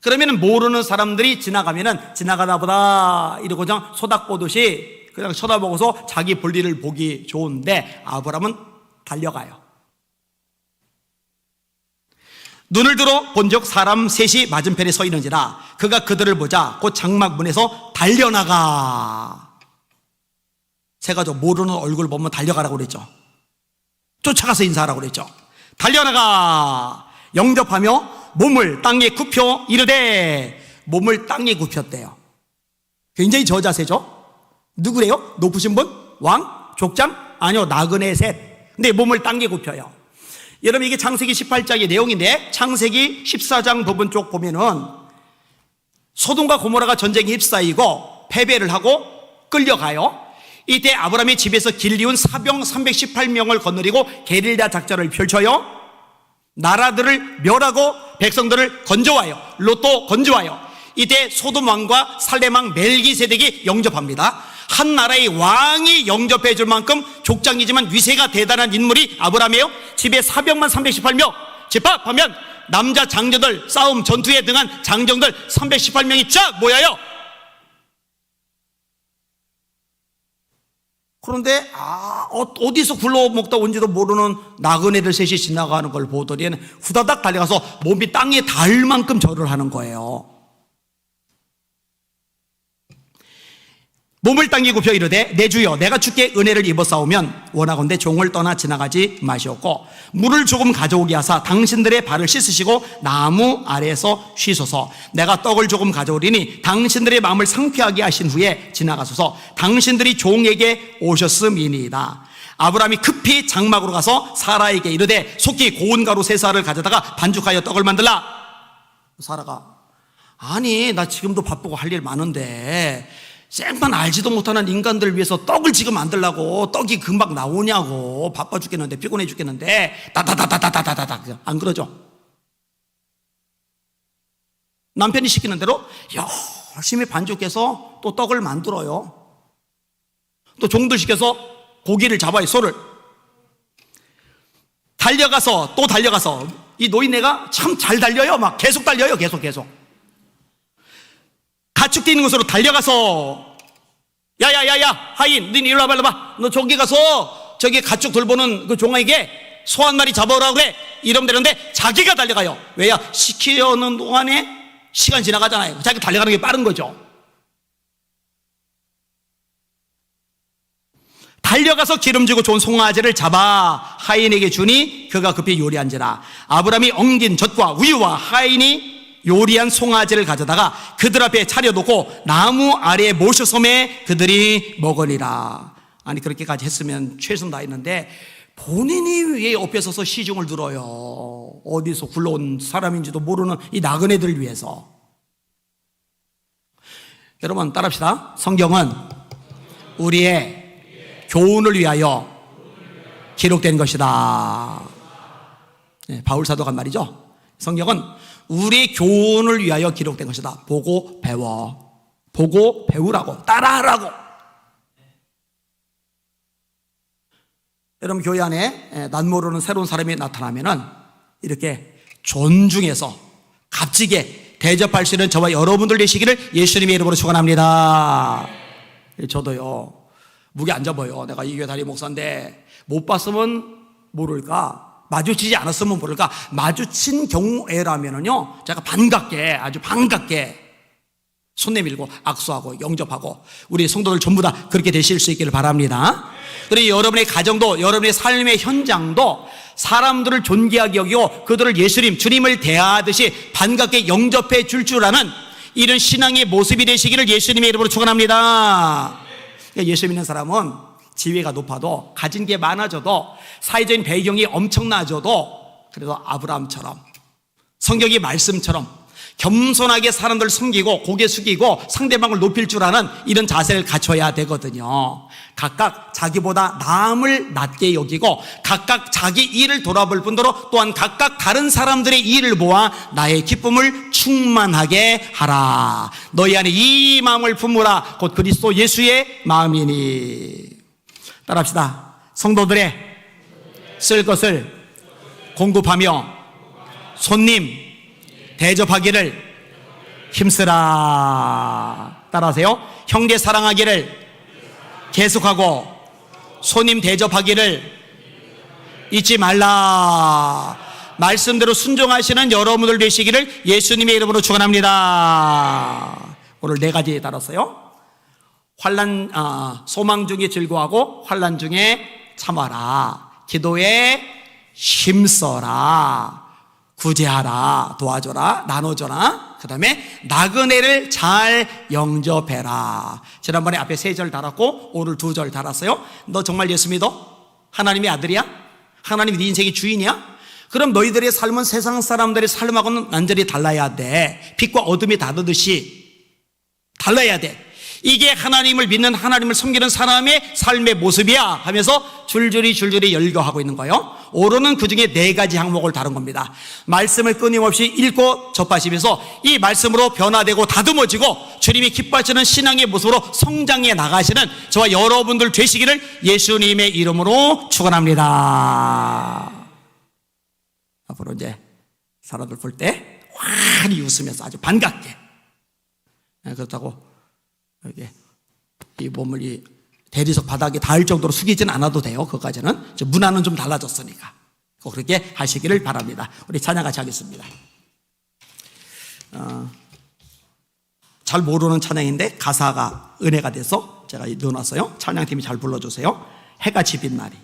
그러면 모르는 사람들이 지나가다 보다 이러고 그냥 소닥보듯이 그냥 쳐다보고서 자기 볼일을 보기 좋은데, 아브라함은 달려가요. 눈을 들어 본즉 사람 셋이 맞은편에 서 있는지라 그가 그들을 보자 곧 장막 문에서 달려나가. 세 가족 모르는 얼굴 보면 달려가라고 그랬죠. 쫓아가서 인사하라고 그랬죠. 달려나가 영접하며 몸을 땅에 굽혀 이르되, 몸을 땅에 굽혔대요. 굉장히 저자세죠. 누구래요? 높으신 분? 왕? 족장? 아니요, 나그네 셋. 근데 몸을 땅에 굽혀요. 여러분 이게 창세기 18장의 내용인데, 창세기 14장 부분 쪽 보면은 소돔과 고모라가 전쟁에 휩싸이고 패배를 하고 끌려가요. 이때 아브라함이 집에서 길리운 사병 318명을 거느리고 게릴라 작전을 펼쳐요. 나라들을 멸하고 백성들을 건져와요. 롯도 건져와요. 이때 소돔 왕과 살렘 왕 멜기세덱이 영접합니다. 한 나라의 왕이 영접해 줄 만큼 족장이지만 위세가 대단한 인물이 아브라함이에요. 집에 사병만 318명, 집합하면 남자 장정들, 싸움 전투에 등한 장정들 318명이 쫙 모여요. 그런데 어디서 굴러먹다 온지도 모르는 나그네들 셋이 지나가는 걸 보더니 후다닥 달려가서 몸이 땅에 닿을 만큼 절을 하는 거예요. 몸을 당기고 펴 이르되 내 주여 내가 주께 은혜를 입어 싸우면 원하건대 종을 떠나 지나가지 마시옵고 물을 조금 가져오게 하사 당신들의 발을 씻으시고 나무 아래에서 쉬소서. 내가 떡을 조금 가져오리니 당신들의 마음을 상쾌하게 하신 후에 지나가소서. 당신들이 종에게 오셨음이니이다. 아브라함이 급히 장막으로 가서 사라에게 이르되 속히 고운 가루 3쌀을 가져다가 반죽하여 떡을 만들라. 사라가 아니 나 지금도 바쁘고 할 일 많은데 생판 알지도 못하는 인간들을 위해서 떡을 지금 만들라고 떡이 금방 나오냐고. 바빠 죽겠는데 피곤해 죽겠는데 다다다다다다다다 안 그러죠? 남편이 시키는 대로 열심히 반죽해서 또 떡을 만들어요. 또 종들 시켜서 고기를 잡아요. 소를 달려가서 또 달려가서 이 노인네가 참 잘 달려요. 막 계속 달려요. 계속 가축 뛰는 곳으로 달려가서 야야야야 하인 너 이리 와봐. 너 저기 가서 저기 가축 돌보는 그 종에게 소 한 마리 잡아오라고 그래. 이러면 되는데 자기가 달려가요. 왜야? 시키려는 동안에 시간 지나가잖아요. 자기가 달려가는 게 빠른 거죠. 달려가서 기름지고 좋은 송아지를 잡아 하인에게 주니 그가 급히 요리한지라. 아브라함이 엉긴 젖과 우유와 하인이 요리한 송아지를 가져다가 그들 앞에 차려놓고 나무 아래에 모셔섬에 그들이 먹으리라. 아니 그렇게까지 했으면 최선 다했는데 본인이 왜 옆에 서서 시중을 들어요? 어디서 굴러온 사람인지도 모르는 이 나그네들을 위해서. 여러분 따라합시다. 성경은 우리의 교훈을 위하여 기록된 것이다. 네, 바울 사도가 한 말이죠. 성경은 우리의 교훈을 위하여 기록된 것이다. 보고 배워. 보고 배우라고. 따라하라고. 여러분 교회 안에 난 모르는 새로운 사람이 나타나면은 이렇게 존중해서 값지게 대접할 수 있는 저와 여러분들 되시기를 예수님의 이름으로 축원합니다. 저도요 무게 안 잡아요. 내가 이 교회 담임 목사인데 못 봤으면 모를까, 마주치지 않았으면 모를까. 마주친 경우에라면은요 제가 반갑게, 아주 반갑게 손 내밀고 악수하고 영접하고 우리 성도들 전부 다 그렇게 되실 수 있기를 바랍니다. 그리고 여러분의 가정도, 여러분의 삶의 현장도 사람들을 존귀하게 여기고 그들을 예수님, 주님을 대하듯이 반갑게 영접해 줄 아는 이런 신앙의 모습이 되시기를 예수님의 이름으로 축원합니다. 예수 믿는 사람은 지위가 높아도, 가진 게 많아져도, 사회적인 배경이 엄청나져도 그래도 아브라함처럼, 성경의 말씀처럼 겸손하게 사람들을 섬기고 고개 숙이고 상대방을 높일 줄 아는 이런 자세를 갖춰야 되거든요. 각각 자기보다 남을 낮게 여기고 각각 자기 일을 돌아볼 뿐더러 또한 각각 다른 사람들의 일을 모아 나의 기쁨을 충만하게 하라. 너희 안에 이 마음을 품으라. 곧 그리스도 예수의 마음이니. 따라합시다. 성도들의 쓸 것을 공급하며 손님 대접하기를 힘쓰라. 따라하세요. 형제 사랑하기를 계속하고 손님 대접하기를 잊지 말라. 말씀대로 순종하시는 여러분들 되시기를 예수님의 이름으로 축원합니다. 오늘 4가지에 따랐어요. 환난, 소망 중에 즐거워하고 환난 중에 참아라. 기도에 힘써라. 구제하라, 도와줘라, 나눠줘라. 그 다음에 나그네를 잘 영접해라. 지난번에 앞에 3절 달았고 오늘 2절 달았어요. 너 정말 예수 믿어? 하나님의 아들이야? 하나님이 네 인생의 주인이야? 그럼 너희들의 삶은 세상 사람들의 삶하고는 완전히 달라야 돼. 빛과 어둠이 다르듯이 달라야 돼. 이게 하나님을 믿는, 하나님을 섬기는 사람의 삶의 모습이야 하면서 줄줄이 열거하고 있는 거예요. 오로는 그 중에 4가지 항목을 다룬 겁니다. 말씀을 끊임없이 읽고 접하시면서 이 말씀으로 변화되고 다듬어지고 주님이 기뻐하시는 신앙의 모습으로 성장해 나가시는 저와 여러분들 되시기를 예수님의 이름으로 축원합니다. 앞으로 이제 사람들 볼 때 환히 웃으면서 아주 반갑게, 그렇다고 이렇게 이 몸을 대리석 바닥에 닿을 정도로 숙이진 않아도 돼요. 그것까지는. 문화는 좀 달라졌으니까 그렇게 하시기를 바랍니다. 우리 찬양 같이 하겠습니다. 잘 모르는 찬양인데 가사가 은혜가 돼서 제가 넣어놨어요. 찬양팀이 잘 불러주세요. 해가 집인 날이.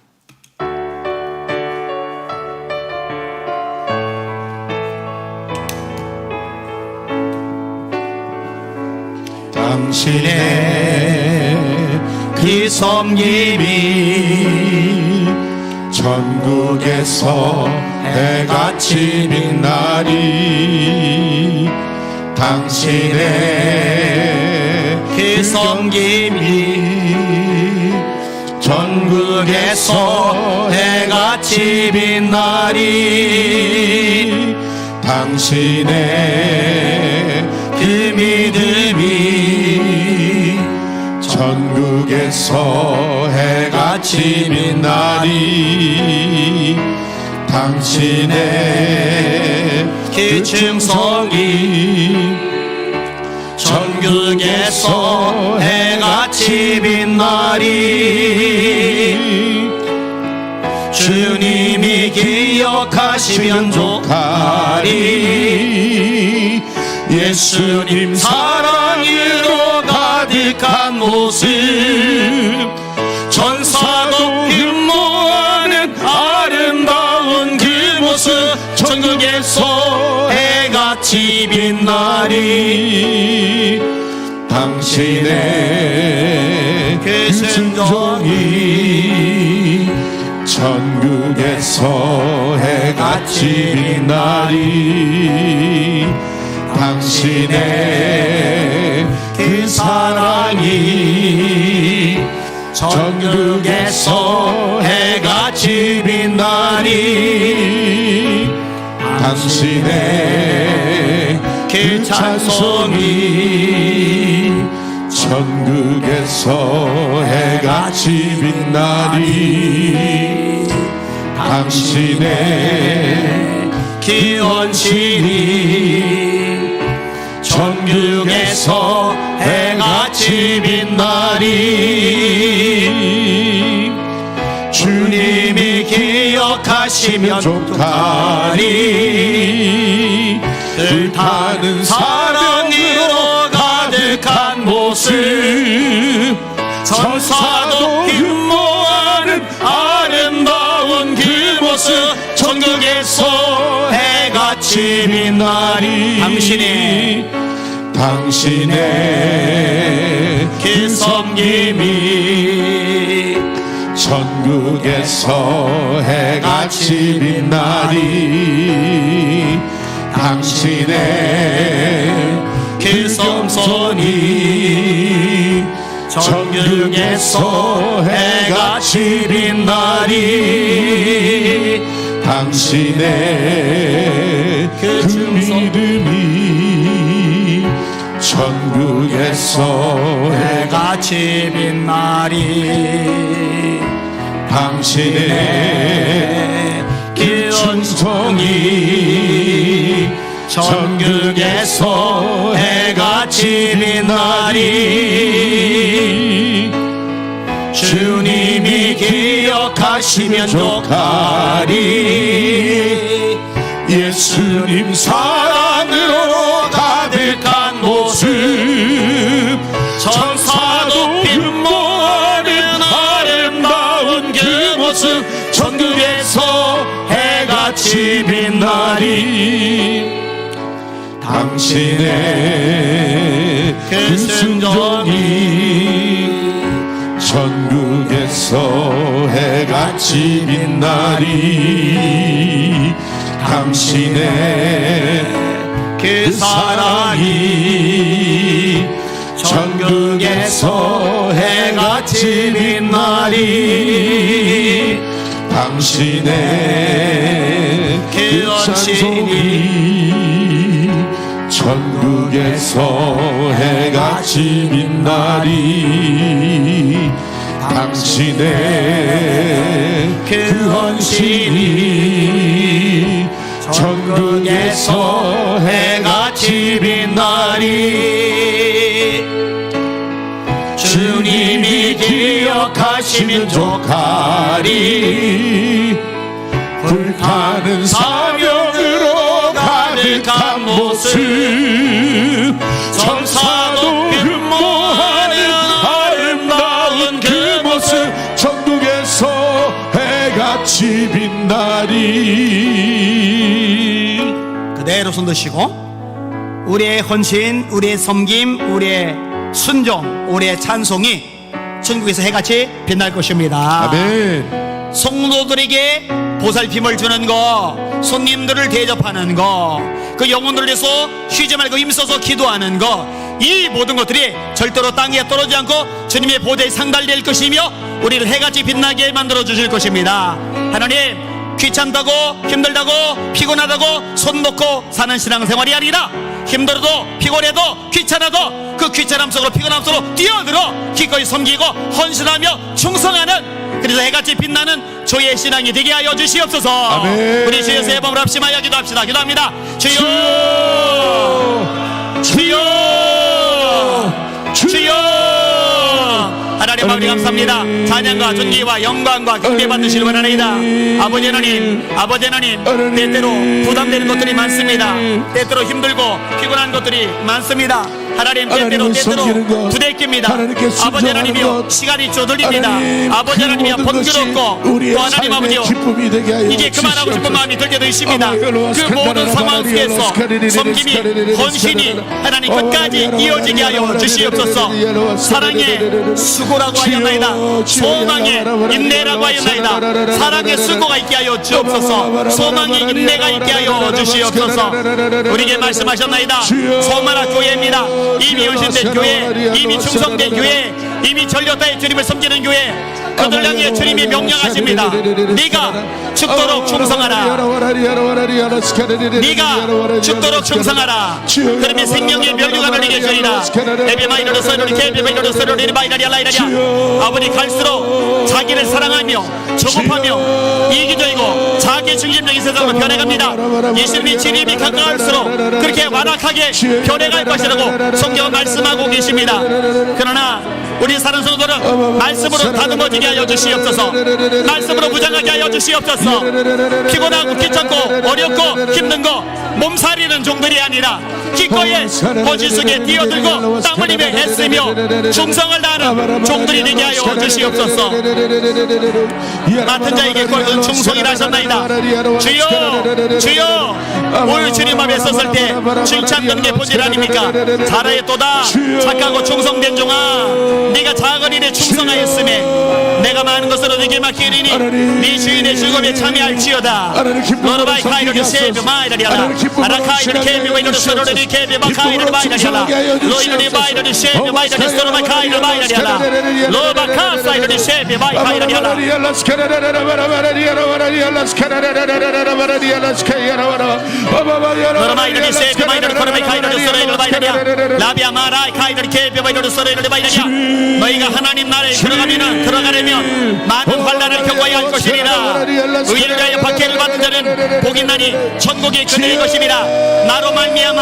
당신의 그 섬김이 전국에서 해같이 빛나리. 당신의 그 섬김이 전국에서 해같이 빛나리. 당신의 그 믿음이 전국에서 해같이 빛나리. 당신의 그 충성이 전국에서 해같이 빛나리. 주님이 기억하시면 좋하리. 예수님 사랑으로 가득한 모습, 천사도 흠모하는 아름다운 그 모습, 전국에서 해같이 빛나리. 당신의 그 순종이 전국에서 해같이 빛나리. 당신의 그 사랑이 전국에서 해같이 빛나리. 당신의 그 찬송이 전국에서 해같이 빛나리. 당신의 그 헌신이 전국에서 해같이 빛나리. 주님이 기억하시면 좋하리. 불타는 사랑으로 가득한 모습, 천사도 흠모하는 아름다운 그 모습, 전국에서 해같이 빛나리. 당신의 그 섬김이 전국에서 해같이 빛나리. 당신의 그 섬손이 전국에서 해같이 빛나리. 당신의 그 믿음이 전국에서 해같이 빛나리. 당신의 그 은총이 전국에서 해같이 빛나리. 주님이 기억하시면 좋하리. 예수님 사랑으로 가득한 모습, 천사도 흠모하는 아름다운 그 모습, 전국에서 해같이 빛나리. 당신의 그 순종이 전국에서 해같이 빛나리. 당신의 그 사랑이 전국에서 해같이 빛나리. 당신의 그 헌신이 전국에서 해같이 빛나리. 당신의 그 헌신이 전국에서 해같이 빛나리. 주님이 우리 기억하시면 족하리. 불타는 사명으로 가득한 모습, 천사도 흠모하는 아름다운 그 모습, 천국에서 해같이 빛나리. 그대로 손 드시고 우리의 헌신, 우리의 섬김, 우리의 순종, 우리의 찬송이 천국에서 해같이 빛날 것입니다. 아멘. 성도들에게 보살핌을 주는 거, 손님들을 대접하는 거, 그 영혼들을 위해서 쉬지 말고 힘써서 기도하는 거, 이 모든 것들이 절대로 땅에 떨어지지 않고 주님의 보좌에 상달될 것이며 우리를 해같이 빛나게 만들어 주실 것입니다. 하나님, 귀찮다고 힘들다고 피곤하다고 손 놓고 사는 신앙생활이 아니라 힘들어도 피곤해도 귀찮아도 그 귀찮음 속으로 피곤함 속으로 뛰어들어 기꺼이 섬기고 헌신하며 충성하는, 그래서 해같이 빛나는 저의 신앙이 되게 하여 주시옵소서. 아멘. 우리 주여 세 번을 합심하여 기도합시다. 기도합니다. 주여, 주여, 주여. 하나님 아버지 감사합니다. 찬양과 존귀와 영광과 경배 받으시길 원하나이다. 아버지 하나님, 아버지 하나님, 때때로 부담되는 것들이 많습니다. 때때로 힘들고 피곤한 것들이 많습니다. 하나님, 때때로 부대낍니다. 아버지 하나님이여, 시간이 쪼들립니다. 아버지 하나님이여, 번거롭고 또 하나님 아버지여, 이제 그만하고 싶은 마음이 들 때도 있습니다. 그 모든 상황 속에서 섬김이, 헌신이 하나님 끝까지 이어지게 하여 주시옵소서. 사랑의 수고라고 하였나이다. 소망의 인내라고 하였나이다. 사랑의 수고가 있게 하여 주옵소서. 소망의 인내가 있게 하여 주시옵소서. 우리에게 말씀하셨나이다. 소만학 교회입니다. 이미 헌신된 교회, 이미 충성된 교회, 이미 전력다의 주님을 섬기는 교회, 그들 향해 주님이 명령하십니다. 네가 죽도록 충성하라. 네가 죽도록 충성하라. 그러면 생명의 면류가 너에게 주리라. 에베마이너로 서로리 케베마이너로 서로리 마이너리 알라이라리아. 아버지, 갈수록 자기를 사랑하며 조급하며 이기적이고 자기 중심적인 세상으로 변해갑니다. 예수님이 진입이 가까울수록 그렇게 완악하게 변해갈 것이라고 성경은 말씀하고 계십니다. 그러나 우리 사는 성도들은 말씀으로 다듬어지게 하여 주시옵소서. 말씀으로 무장하게 하여 주시옵소서. 피곤하고 귀찮고 어렵고 힘든 거 몸살이는 종들이 아니라 기꺼이 거짓 속에 뛰어들고 땀 흘리며 애쓰며 충성을 다하는 종들이 되게 하여 주시옵소서. 맡은 자에게 꼴은 충성이라 하셨나이다. 주여, 주여, 오늘 주님 앞에 섰을 때 칭찬받는 게 본질 아닙니까? 잘하였도다 착하고 충성된 종아, 네가 작은 일에 충성하였음에 내가 많은 것으로 네게 맡기리니 네 주인의 즐거움에 참여할지어다. 너르바이 카이르리 세베 마이라리아라 아라카이르리 케베 마이르리 서로리 케베 마카이르리 마이라리아라 로이르리 마이르리 세베 마이라리 서로바이 카이르리 마이라리아라 로바카 사이르리 세베 마이카이라리아라. 너르마이르리 세베 마이르리 코르바이 카이르리 서로리 마이라리아 라비아 마라이 카이르리 케베 마이르리 서로리 마이라리아. 너희가 하나님 나라에 들어가려면 많은 환난을 겪어야 할 것이니라. 의를 위하여 박해를 받는 자는 복이 나니 천국이 그들의 것이니라. 나로 말미암아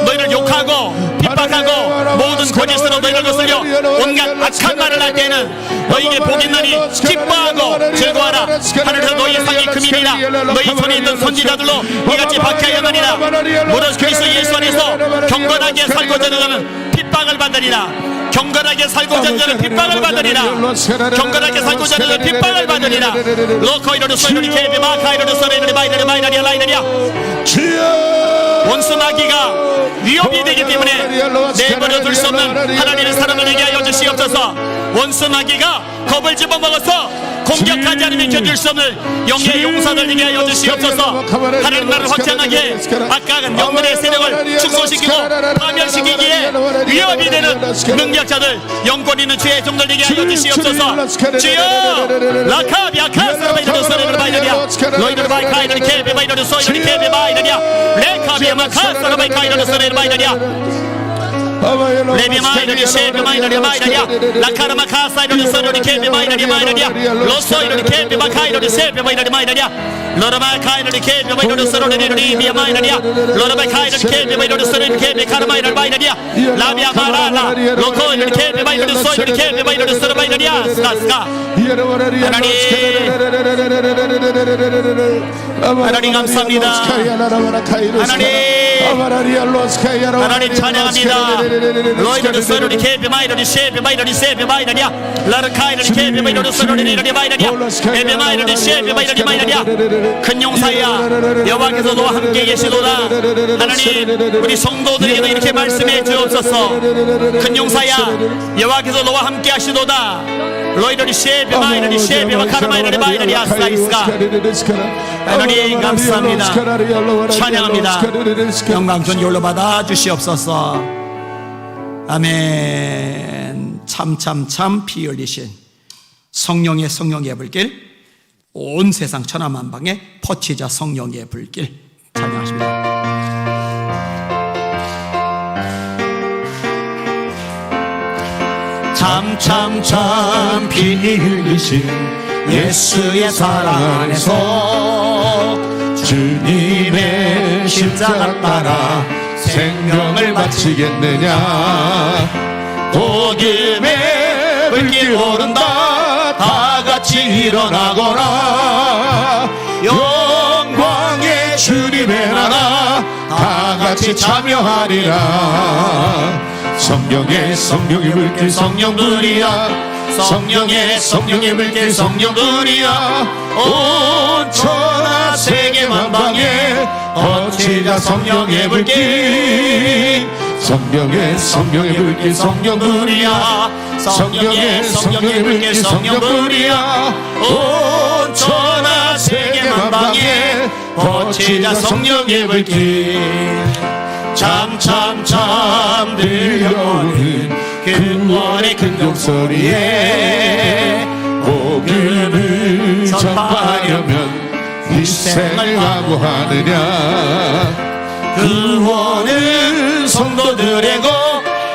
너희를 욕하고 핍박하고 모든 거짓으로 너희를 거슬려 온갖 악한 말을 할 때는 너희에게 복이 나니 기뻐하고 즐거워하라. 하늘에서 너희의 상이 금이니라. 너희 손에 있던 선지자들로 이같이 박해하였느니라. 무릇 그리스도 예수 안에서 경건하게 살고자 하는 자는 핍박을 받으리라. 경건하게 살고자 하는 자는 핍박을 받으리라. 경건하게 살고자 하는 자는 핍박을 받으리라. 로커이로르 소이로리 케베 마카이로르 소이로리 마이너리 마이너리아 라이너리아. 원수 마귀가 위협이 되기 때문에 내버려 둘 수 없는 하나님의 사람을 되게 하여 주시옵소서. 원수 마귀가 겁을 집어먹어서 공격하지 않으면 견딜 수 없는 영의 용사들 되게 하여 주시옵소서. 하나님 나라를 확장하게 악한 영들의 세력을 축소시키고 파멸시키기에 위협이 되는 능력자들, 영권 있는 주의 종들 되게 하여 주시옵소서. 주여, 라카비 아카사바이너르 소리를 바이너리아 로이너르 바이카이너르 케베 바이너르 소이너르 케베 바이너리아 레카비 아마카사바이카이너르 소리를 바이너리아. 레비 마이너리 셰비 마이너리 마이너리야 라카르마 카사이너리 서너리 케비 마이너리 마이너리야 로소이너리 케비 마카이너리 셰비 마이너리 마이너리야 로라마 카이너리 케비 마이너리 서너리 리비야 마이너리야 로라마 카이너리 케비 마이너리 서너리 케비 카르마이너리 마이너리야 라비아 마라라 로코이너리 케비 마이너리 소이너리 케비 마이너리 서너 마이너리야 스카스카 하나님 감사합니다. 하나님 찬양합니다. 로이너리 서너리 케비 마이너리 셰비 마이너리 세비 마이너리야 라르카이너리 케비 마이너리 서너리 리비야 마이너리야 에비 마이너리 셰비 마이너리 마이너리야 큰 용사야 여호와께서 너와 함께 계시도다. 하나님 우리 성도들에게도 이렇게 말씀해 주옵소서. 큰 용사야 여호와께서 너와 함께 하시도다. 로이너리 셰비 마이너리 셰비와 카르마이너리 마이너리 아스카이스가 하나님 감사합니다. 찬양합니다. 영광 존귀로 받아 주시옵소서. 아멘. 참 피 흘리신 성령의 불길, 온 세상 천하만방에 퍼치자 성령의 불길 찬양하십니다. 참 피 흘리신 예수의 사랑 안에서 주님의 십자가 따라 생명을 바치겠느냐. 복음의 불길 오른다. 다 같이 일어나거라. 영광의 주님의 나라 다 같이 참여하리라. 성령의 불길 성령불이야. 성령의 불길 성령불이야. 온 천하 세계 만방에 퍼치자 성령의 불길. 성령의 불길 성령불이야. 성령의 불길 성령불이야. 온 천하 세계 만방에 퍼치자 성령의 불길. 참 들려오는 근원의 근종소리에 복음을 전파하려면 희생을 각오하느냐. 구원은 성도들에고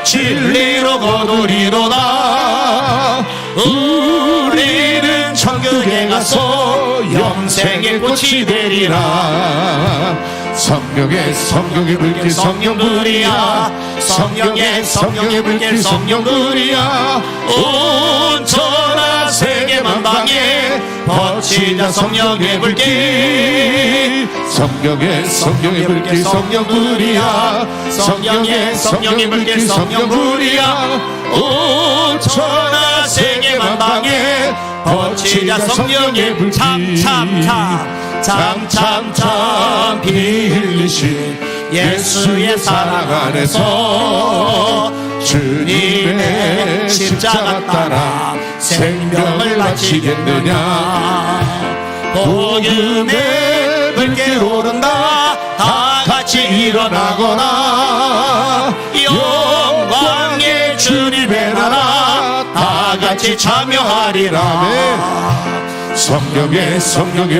진리로 거두리로다. 우리는 천국에 가서 영생의 꽃이 되리라. 성령의 불길 성령불이야. 성령의 불길 성령불이야. 온 천하 세계 만방에 퍼치자 성령의 불길. 성령의 불길 성령불이야. 성령의 불길 성령불이야. 온 천하 세계 만방에 퍼치자 성령의 불길. 참 피 흘리신 예수의 사랑 안에서 주님의 십자가 따라 생명을 바치겠느냐. 복음의 불길 오른다. 다 같이 일어나거나. 영광의 주님의 나라 다 같이 참여하리라. 성령의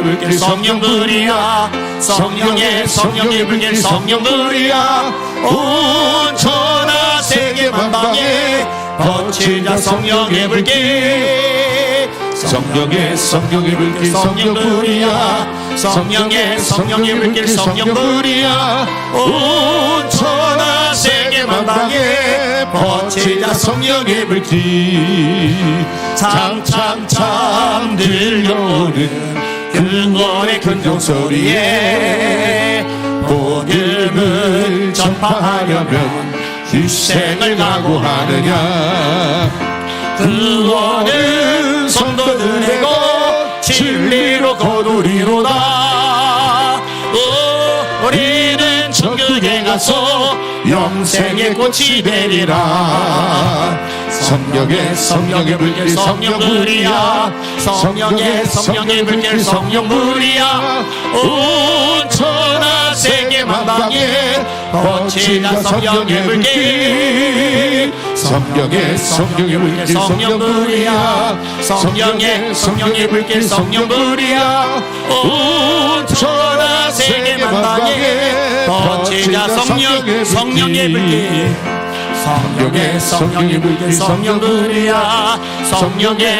불길 성령불이야. 성령의 불길 성령불이야. 온 천하 세계 만방에 퍼치자 성령의 불길. 성령의 불길 성령불이야. 성령의 불길 성령불이야. 온 천하 세계 만방에 퍼치자 성령의 불길. 참 들려오는 근원의 근종소리에 복음을 전파하려면 희생을 각오하느냐. 구원은 성도들에고 진리로 거두리로다. 우리는 천국에 가서 영생의 꽃이 되리라. 성령의 불길 성령불이야. 성령의 불길 성령불이야. 온 천하 세계 만방에 퍼치자 성령의 불길. 성령의 불길 성령불이야. 성령의 불길 성령불이야. 온 천하 세계 만방에 퍼치자 성령의 불길. 성령의 성령의 불길 성령불이야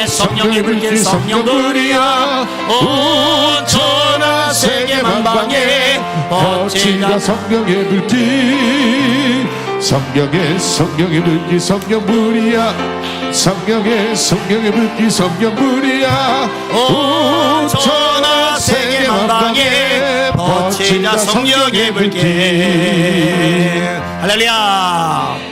성령의 불길 성령불이야 온 천하 세계 만방에 퍼지다 성령의 불길 성령의 불길 성령불이야 성령의 불길 성령불이야 온 천하 세계 만방에 퍼지다 성령의 불길 할렐루야.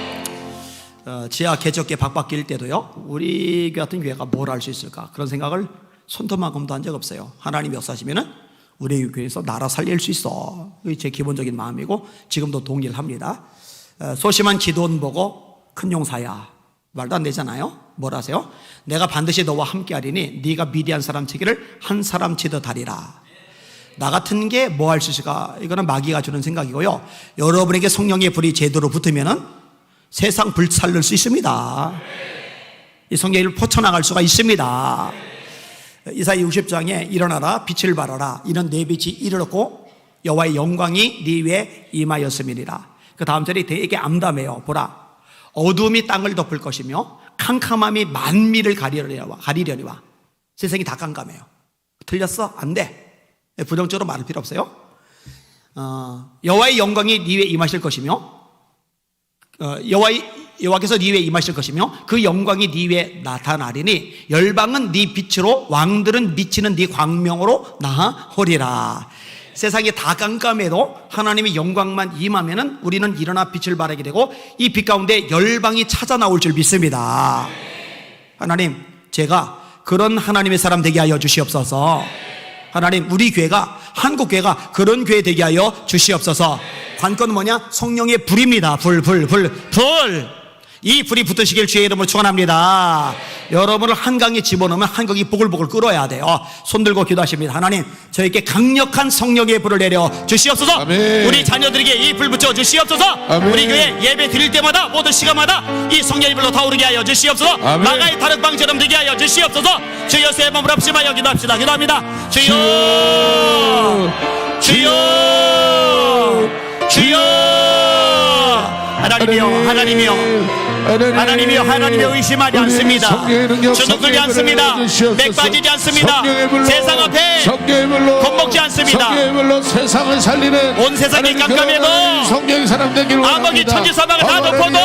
지하 개척계 박박길 때도요 우리 같은 교회가 뭘 할 수 있을까 그런 생각을 손톱만큼도 한 적 없어요. 하나님 역사하시면은 우리 교회에서 나라 살릴 수 있어. 그게 제 기본적인 마음이고 지금도 동의를 합니다. 소심한 기도원 보고 큰 용사야 말도 안 되잖아요. 뭘 하세요? 내가 반드시 너와 함께하리니 네가 미디안 사람 치기를 한 사람 치듯 하리라. 나 같은 게 뭐 할 수 있을까? 이거는 마귀가 주는 생각이고요. 여러분에게 성령의 불이 제대로 붙으면은 세상 불살릴 수 있습니다. 이 성경을 퍼쳐나갈 수가 있습니다. 이사야 60장에 일어나라 빛을 발하라 이는 내 빛이 이르렀고 여호와의 영광이 네 위에 임하였음이니라. 그 다음 절이 되게 암담해요. 보라 어둠이 땅을 덮을 것이며 캄캄함이 만미를 가리려니와. 세상이 다 깜깜해요. 틀렸어? 안 돼. 부정적으로 말할 필요 없어요. 여호와의 영광이 네 위에 임하실 것이며 여호와께서 네 위에 임하실 것이며 그 영광이 네 위에 나타나리니 열방은 네 빛으로 왕들은 미치는 네 광명으로 나아오리라. 세상이 다 깜깜해도 하나님의 영광만 임하면은 우리는 일어나 빛을 발하게 되고 이 빛 가운데 열방이 찾아 나올 줄 믿습니다. 하나님 제가 그런 하나님의 사람 되게 하여 주시옵소서. 하나님 우리 교회가 한국교회가 그런 교회 되게 하여 주시옵소서. 관건은 뭐냐? 성령의 불입니다. 불. 이 불이 붙으시길 주의 이름으로 축원합니다. 여러분을 한강에 집어넣으면 한강이 보글보글 끓어야 돼요. 손 들고 기도하십니다. 하나님 저에게 강력한 성령의 불을 내려 주시옵소서. 아멘. 우리 자녀들에게 이 불 붙여 주시옵소서. 아멘. 우리 교회 예배 드릴 때마다 모든 시간마다 이 성령의 불로 타오르게 하여 주시옵소서. 아멘. 마가의 다락방처럼 되게 하여 주시옵소서. 주여 세 번 부릅시마여 기도합시다. 기도합니다. 주여 하나님이여 의심하지 않습니다. 주눅들지 않습니다. 맥 빠지지 않습니다. 세상 앞에 겁먹지 않습니다. 세상을 살리는 온 세상이 깜깜해도 성령의 사람 되기를 아버지 천지사방을 다 덮어도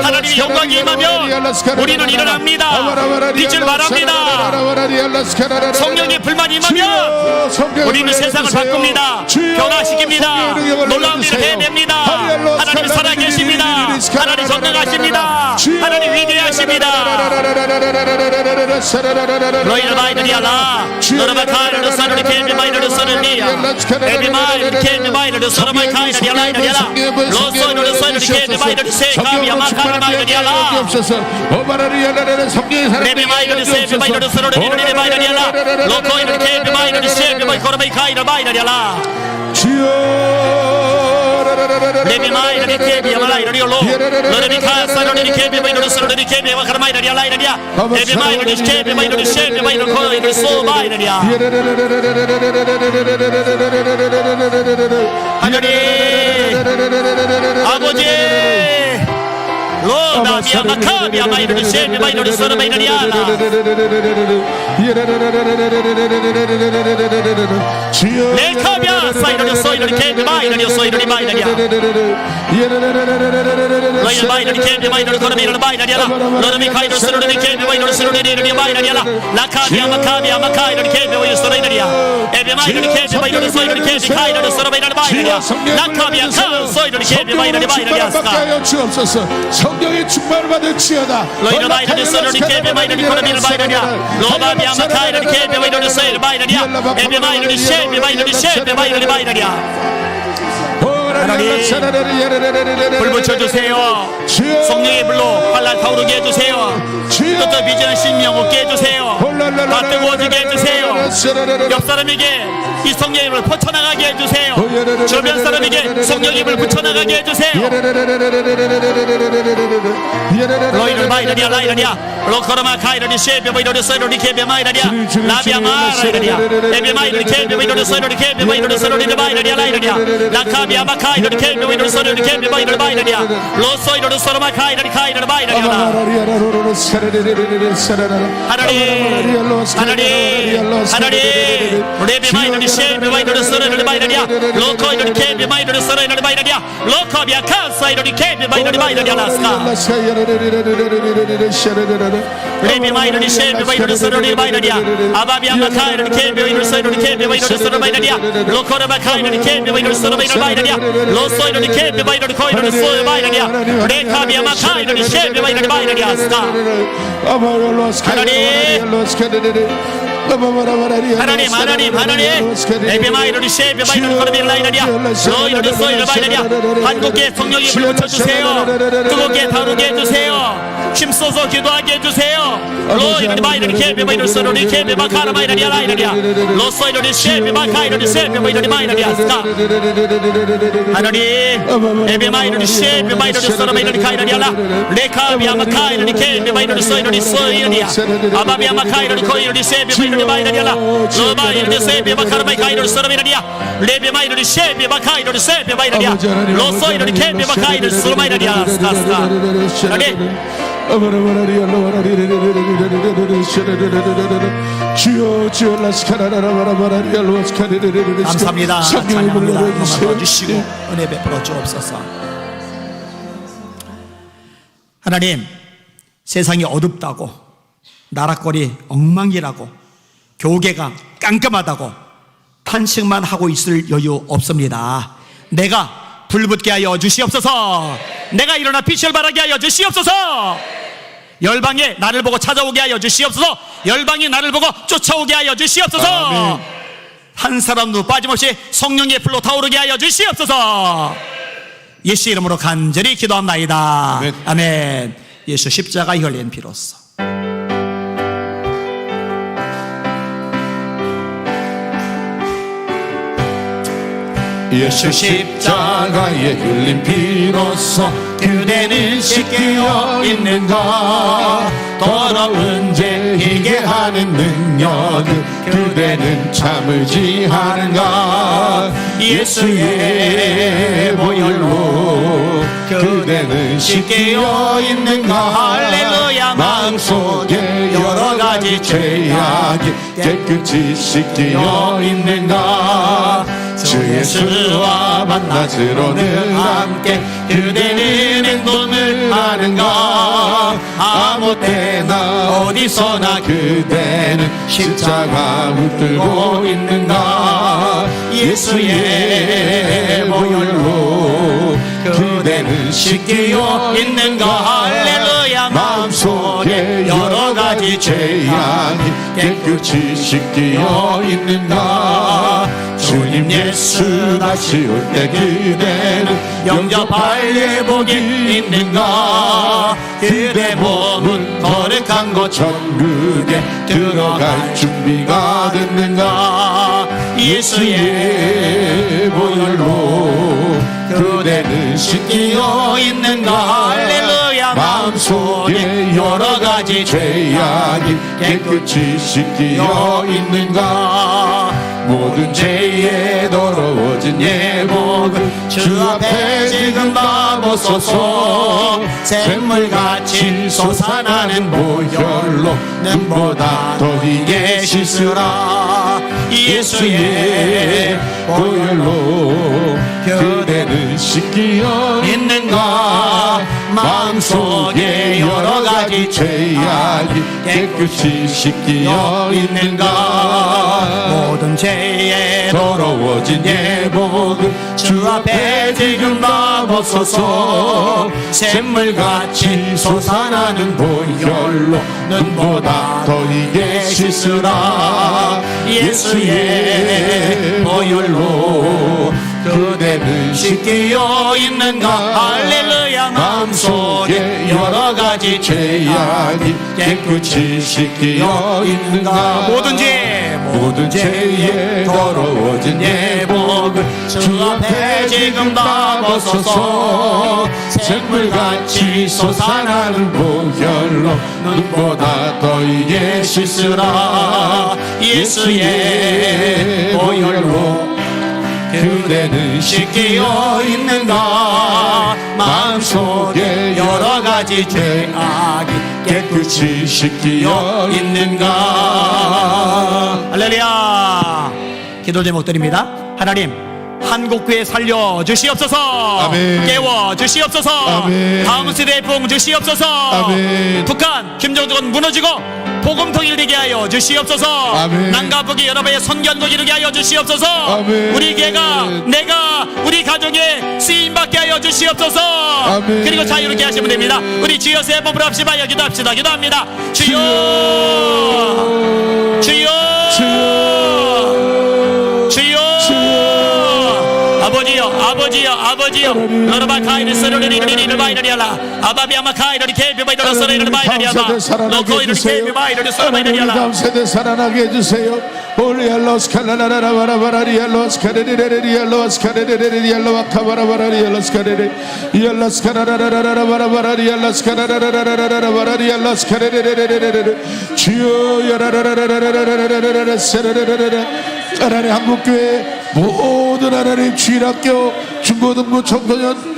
하나님의 영광이 임하면 우리는 일어납니다. 빛을 발합니다. 성령의 불만이 임하면 우리는 세상을 바꿉니다. 변화시킵니다. 놀라운 일을 해냅니다. 하나님 살아계십니다. 하나님 건강하십니다. 하나님 위대하십니다. 너희를 마이너리아라 너희를 카이너를 써는 케미 마이너를 써는 리아 에비 마이너를 케미 마이너를 써는 마이 카이너리아 라이너리아라 로소이너를 써는 케미 마이너를 세 카미야 마카리 마이너리아라 에비 마이너를 세비 마이너를 써는 리너리 마이너리아라 로코이너를 케미 마이너를 세비 마이 코르마이 카이너 마이너리아라 레비 마이너리 케미 마이너리 로 너희 카사 너희 케미 마이너를 써는 너희 케미 마카리 마이너리아 라이너리아 에비 마이너리 케미 마이너를 세비 마이너를 코이너 소 마이너리아 하나님 아버지 로마미아 마카미아 마이너리 세비 마이너리 소르 마이너리아라 레카미아 사이너리 소이너리 케미 마이너리 소이너리 마이너리아 너희 마이너리 케미 마이너리 코르미너리 마이너리아라 너희 카이너 소르리 케미 마이너리 소르리 마이너리아라 라카미아 마카미아 마카이너리 케미 마이너리 소르리아 에비 마이너리 케미 마이너리 소이너리 케미 카이너리 소르 마이너리 마이너리아 라카미아 카 소이너리 케미 마이너리 마이너리아 성령의 충만을 받을 지어다. 너희는 마이너리 소르리 케미 마이너리 코르미너리 마이너리아 로마미아 마카이너리 케미 마이너리 소이너리 마이너리아 에비 마이너리 셰비 마이너리 셰비 마이너리 마이너리아 하나님 불 붙여주세요. 성령의 불로 활랄 타오르게 해주세요. 뜻도 비전한 신명 얻게 해주세요. 다 뜨거워지게 해주세요. 옆 사람에게 이 성령의 힘을 퍼쳐나가게 해주세요. 주변 사람에게 성령의 힘을 붙여나가게 해주세요. 로이를 마이라리아 라이라리아 로커르마 카이라리 쉐베 마이라리 소이로리 케베 마이라리아 라비아 마이라리아 에베 마이라리 케베 마이라리 소이로리 케베 마이라리 소이로리 마이라리아 라이라리아 라카비아 마카이라리 케베 마이라리 소이로리 케베 마이라리 마이라리아 로소이로리 소르마 카이라리 카이라리 마이라리아 하나님 레베 마이라리 쉐베 마이라리 소이로리 마이라리아 로코이로리 케베 마이라리 소이로리 마이라리아 로코비아 카사이로리 케베 마이라리 마이라리아 라스카 레비 마이너리 쉐베 마이너리 소로리 마이너리아 아바비아 마카이너리 케베 마이너리 소로리 케베 마이너리 소로 마이너리아 로코르 마카이너리 케베 마이너리 소로 마이너리아 로소이너리 케베 마이너리 코이너리 소요 마이너리아 레카비아 마카이너리 쉐베 마이너리 마이너리아 스타 하나님 레비 마이너리 쉐베 마이너리 코르비 라이너리아 로이너리 소이너 마이너리아 한국에 성령이 불 붙여주세요. 뜨겁게 다루게 해주세요. 힘써서 기도하게 해주세요. 로이너리 마이너리 케베 마이너리 소로리 케베 마카라 마이너리아 라이너리아 로소이너리 쉐베 마카이너리 쉐베 마이너리 마이너리아 스타 하나님 레비 마이너리 쉐베 마이너리 소로 마이너리 카이너리아 라 레카비아 마카이너리 케베 마이너리 소이너리 소이너리아 아바비아 마카이너리 코이너리 쉐베 마이너리 마이너리아 라 로마이너리 쉐베 마카라 마이너리 소로 마이너리아 레비 마이너리 쉐베 마카이너리 쉐베 마이너리아 로소이너리 케베 마카이너리 소로 마이너리아 스타 하나님 감사합니다. 찬양합니다. 한번 주시고 은혜 베풀어 주옵소서. 하나님, 세상이 어둡다고 나락거리 엉망이라고 교계가 깜깜하다고 탄식만 하고 있을 여유 없습니다. 내가 불붙게 하여 주시옵소서. 내가 일어나 빛을 발하게 하여 주시옵소서. 열방에 나를 보고 찾아오게 하여 주시옵소서. 열방이 나를 보고 쫓아오게 하여 주시옵소서. 아멘. 한 사람도 빠짐없이 성령의 불로 타오르게 하여 주시옵소서. 예수 이름으로 간절히 기도합나이다. 아멘. 아멘. 예수 십자가 흘린 피로써 예수 십자가에 흘린 피로써 그대는 씻겨 있는가. 더러운 죄 희게 하는 능력을 그대는 참으지 않은가. 예수의 보혈로 그대는 씻겨 있는가. 할렐루야. 마음속에 여러 가지 죄악이 깨끗이 씻겨 있는가. 주 예수와 만나주로는 함께 그대는 행동을 하는가. 아무 때나 어디서나 그대는 십자가 붙들고 있는가. 예수의 보혈로 그대는 씻겨 있는가. 할렐루야. 마음속에 여러 가지 죄악이 깨끗이 씻겨 있는가. 주님 예수 다시 올 때 그대는 영접할 예복이 있는가. 그대 몸은 거룩한 곳 천국에 들어갈 준비가 됐는가. 예수의 보혈로 그대는 씻겨 있는가. 할렐루야. 마음속에 여러 가지 죄악이 깨끗이 씻겨 있는가. 모든 죄에 더러워진 예복을 주 앞에 지금 담으소서. 샘물같이 솟아나는 보혈로 눈보다 더 희게 씻으라. 예수의 보혈로 그대는 씻겨 있는가. 마음속에 여러 가지 죄악이 깨끗이 씻겨 있는가. 모든 죄에 더러워진 예복을 주 앞에 지금 담으소서. 샘물같이 솟아나는 보혈로 눈보다 더 희게 씻으라. 예수의 보혈로 그대는 씻기어 있는가 할렐루야 마음속에 여러 가지 죄악이 깨끗이 씻기어 있는가 모든 죄에 더러워진 예복을 주 앞에 지금 다 벗어서 샘물같이 솟아나는 보혈로 눈보다 더 이게 씻으라 예수의 보혈로 그대는 씻기어 있는가 마음속에 여러 가지 죄악이 깨끗이 씻기어 있는가. 할렐루야. 기도 제목드립니다. 하나님 한국교회 살려주시옵소서. 아멘. 깨워주시옵소서. 아멘. 다음 세대의 부흥 주시옵소서. 아멘. 북한 김정은 무너지고 복음 통일되게 하여 주시옵소서. 아멘. 남과 북이 여러분의 선견국 이루게 하여 주시옵소서. 아멘. 우리 개가 내가 우리 가족에 쓰임받게 하여 주시옵소서. 아멘. 그리고 자유롭게 하시면 됩니다. 우리 주여 세 번 부릅시다. 기도합시다. 기도합니다. 주여 주여 주여 아버지여 너르바 카이르 서르리리리리 바이르리알라 아바비아마 카이르리 케비바이르 서르리리 바이르리아마 노코이르 케비바이르 서르리리알라 다음 세대 살아나게 해주세요. 올리알로스 칼라라라 바라바라리알로스 카레리레리알로스 카레리레리알로와 카바라바라리알로스 카레리 이알로스 카라라라라 바라바라리알로스 카라라라라라 바라리알로스 카레리레리레리 주여 야라라라라라라라라라 세라라라라 하나님 한국교회 모든 하나님 주일학교 중고등부 청소년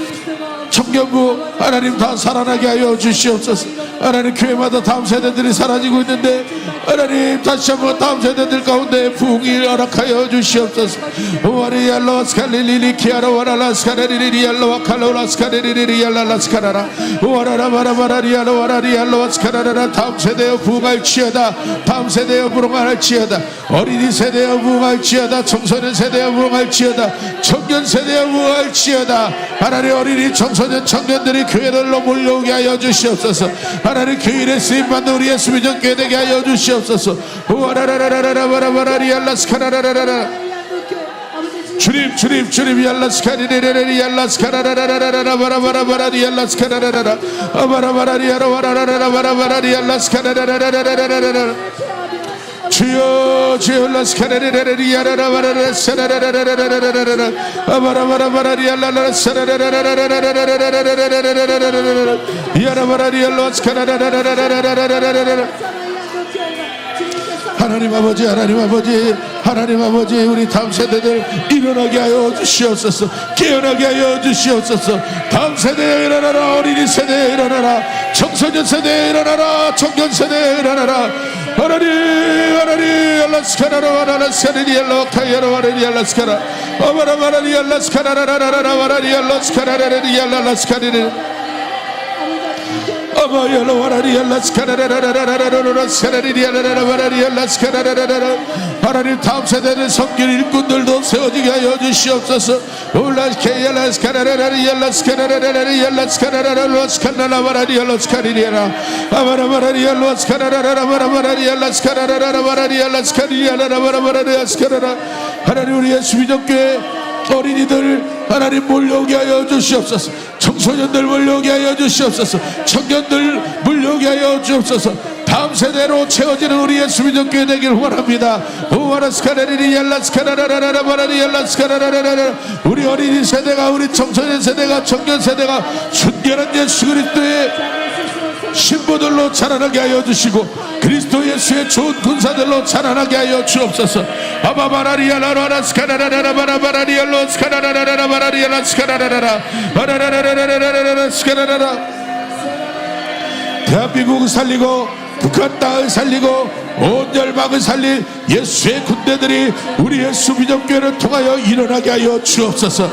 청년부 하나님 다 살아나게 하여 주시옵소서. 하나님 교회마다 다음 세대들이 사라지고 있는데 하나님 다시 한번 다음 세대들 가운데 부흥이 허락하여 주시옵소서. 오아리알로스 칼리리리 키아라 와라라스 카레리리알로와 칼로라스 카레리리알라라스 카라라 오아라라바라바라리알로 와라리알로스 카라라라 다음 세대여 부흥할지어다. 다음 세대여 부흥할지어다. 어린이 세대여 부흥할지어다. 청소년 세대여 부흥할지어다. 청년 세대여 부흥할지어다. 하나님 어린이 청소년 청년들이 교회들로 몰려오게 하여 주시옵소서. 하나님 교회에 쓰임받는 우리 예수의 전교회 되게 하여 주시옵소서. 우와라라라라라바라바라리알라스카라라라라 주님 얄라스카리레레리 얄라스카라라라라라 바라바라바라리 얄라스카라라라 아바라바라리아라 와라라라바라바라리 얄라스카라라라라라라라 주여 라스카레레레리 야라라바라라 사라라라라라라라라 아바라바라바라리 얄라라 사라라라라라라라라라라라라라라라라라 야라바라리 얄라스카라라라라라라라라라라라 하나님 아버지 우리 다음 세대들 일어나게 하여 주시옵소서. 깨어나게 하여 주시옵소서. 다음 세대에 일어나라. 어린이 세대에 일어나라. 청소년 세대에 일어나라. 청년 세대에 일어나라. 하나님 알라스카라라 와라라스카리리 알라카야라 와라리 알라스카라 아바라바라리 알라스카라라라라라 와라리 알라스카라라리 알라스카리리 아바야라 와라리 알라스카라라라라라라라 스카라리리 알라라라라리 알라스카라라라라 하나님 다음 세대의 성길 일꾼들도 세워지게 하여 주시옵소서. 올라스케 알라스카라라라리 알라스카라라라리 알라스카라라라 스카라라바라리 알라스카리리라 아바라바라리 알라스카라라라 바라바라리 알라스카라라라 바라리 알라스카리리 알라라바라바라리 알라스카라라 하나님 우리 예수의 전교회 어린이들 하나님 몰려오게 하여 주시옵소서. 청소년들 몰려오게 하여 주시옵소서. 청년들 몰려오게 하여 주옵소서. 다음 세대로 채워지는 우리 예수의 전교회 되길 원합니다. 오와라스카라리리 얄라스카라라라라 바라리 얄라스카라라라라 우리 어린이 세대가 우리 청소년 세대가 청년 세대가 순결한 예수 그리스도의 신부들로 자라나게 하여 주시고 그리스도 예수의 좋은 군사들로 자라나게 하여 주옵소서. 아바바라리알라라스카라라라 바라바라리알로스카라라라라 바라리알라스카라라라 바라라라라라라라라스카라라라 대한민국을 살리고 북한 땅을 살리고 온 열방을 살린 예수의 군대들이 우리 예수 믿음교회를 통하여 일어나게 하여 주옵소서.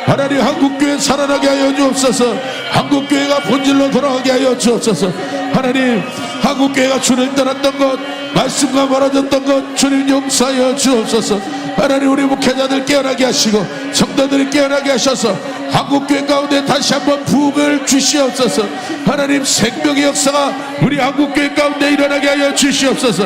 하나님 한국교회 살아나게 하여 주옵소서. 한국교회가 본질로 돌아가게 하여 주옵소서. 하나님 한국교회가 주님 떠났던 것 말씀과 멀어졌던 것 주님 용서하여 주옵소서. 하나님 우리 목회자들 깨어나게 하시고 성도들이 깨어나게 하셔서 한국교회 가운데 다시 한번 부흥을 주시옵소서. 하나님 생명의 역사가 우리 한국교회 가운데 일어나게 하여 주시옵소서.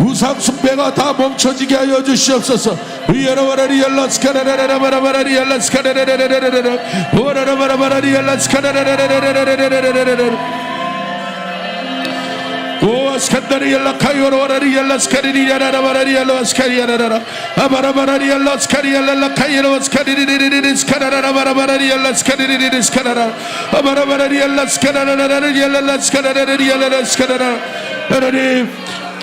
우상 숭배가 다 멈춰지게 하여 주시옵소서. 오 스칸다리 엘라카이오로 와라리 엘라스카리리 야라라바라리 엘라스카리 야라라라 아바라바라리 엘라스카리 엘라카이오로 스카리리리리 스카라라바라바라리 엘라스카리리리 스카라라 아바라바라리 엘라스카라라라리 엘라스카라라리 엘라스카라라.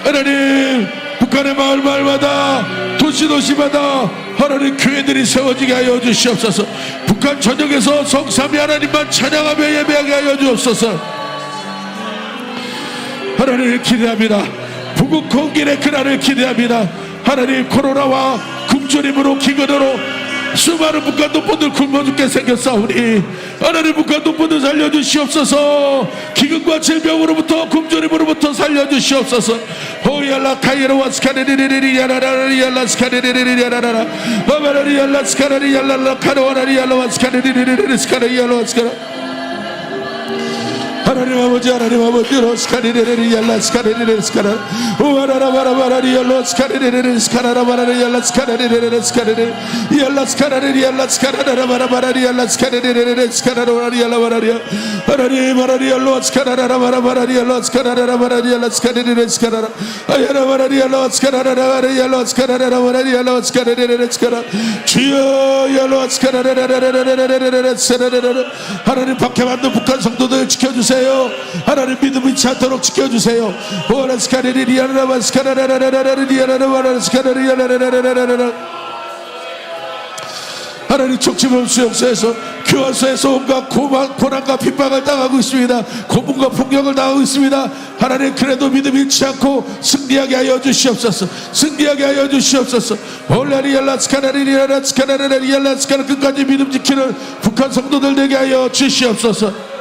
하나님 북한의 마을마다 도시마다 하나님 교회들이 세워지게 하여 주시옵소서. 북한 전역에서 성삼위 하나님만 찬양하며 예배하게 하여 주옵소서. 하나님을 기대합니다. 북극 공길의 그날을 기대합니다. 하나님 코로나와 굶주림으로 기근으로 수많은 북한 동포들 굶어 죽게 생겼사오니 하나님 북한 동포들 살려주시옵소서. 기근과 질병으로부터 굶주림으로부터 살려주시옵소서. 오야라 카이로와 스카레리리리 야라라리 야라 스카레리리리 야라라라 바바라리 야라 스카레리 야라라 카로와라리 야라 스카레리리리 스카레리 야라 스카레. 하나님 아버지 로스카리레리 ял라 스카리레리 스카라 우아라라바라바라리 ял로 스카리레리 스카라라바라리 ял라 스카리레리 스카리레리 ял라 스카라리 ял라 스카라라바라바라리 ял라 스카리레리 스카라라바라리 ял라 바라리 하나님 바라리 ял로 스카라라바라바라리 ял로 스카라라바라리 ял라 스카리레리 스카라라 아야라바라리 ял로 스카라라바라리 ял로 스카라라바라리 ял로 스카리레리 스카라 주여 ял로 스카라라라라라라라라라 스카라라라. 하나님 박해 받는 북한 성도들 지켜주세요. 하나님 믿음 잃지 않도록 지켜주세요. 하나님 촉지범 수용소에서 교환소에서 온갖 고난과 핍박을 당하고 있습니다. 고문과 폭력을 당하고 있습니다. 하나님 그래도 믿음 잃지 않고 승리하게 하여 주시옵소서. 승리하게 하여 주시옵소서. 끝까지 믿음 지키는 북한 성도들 되게 하여 주시옵소서.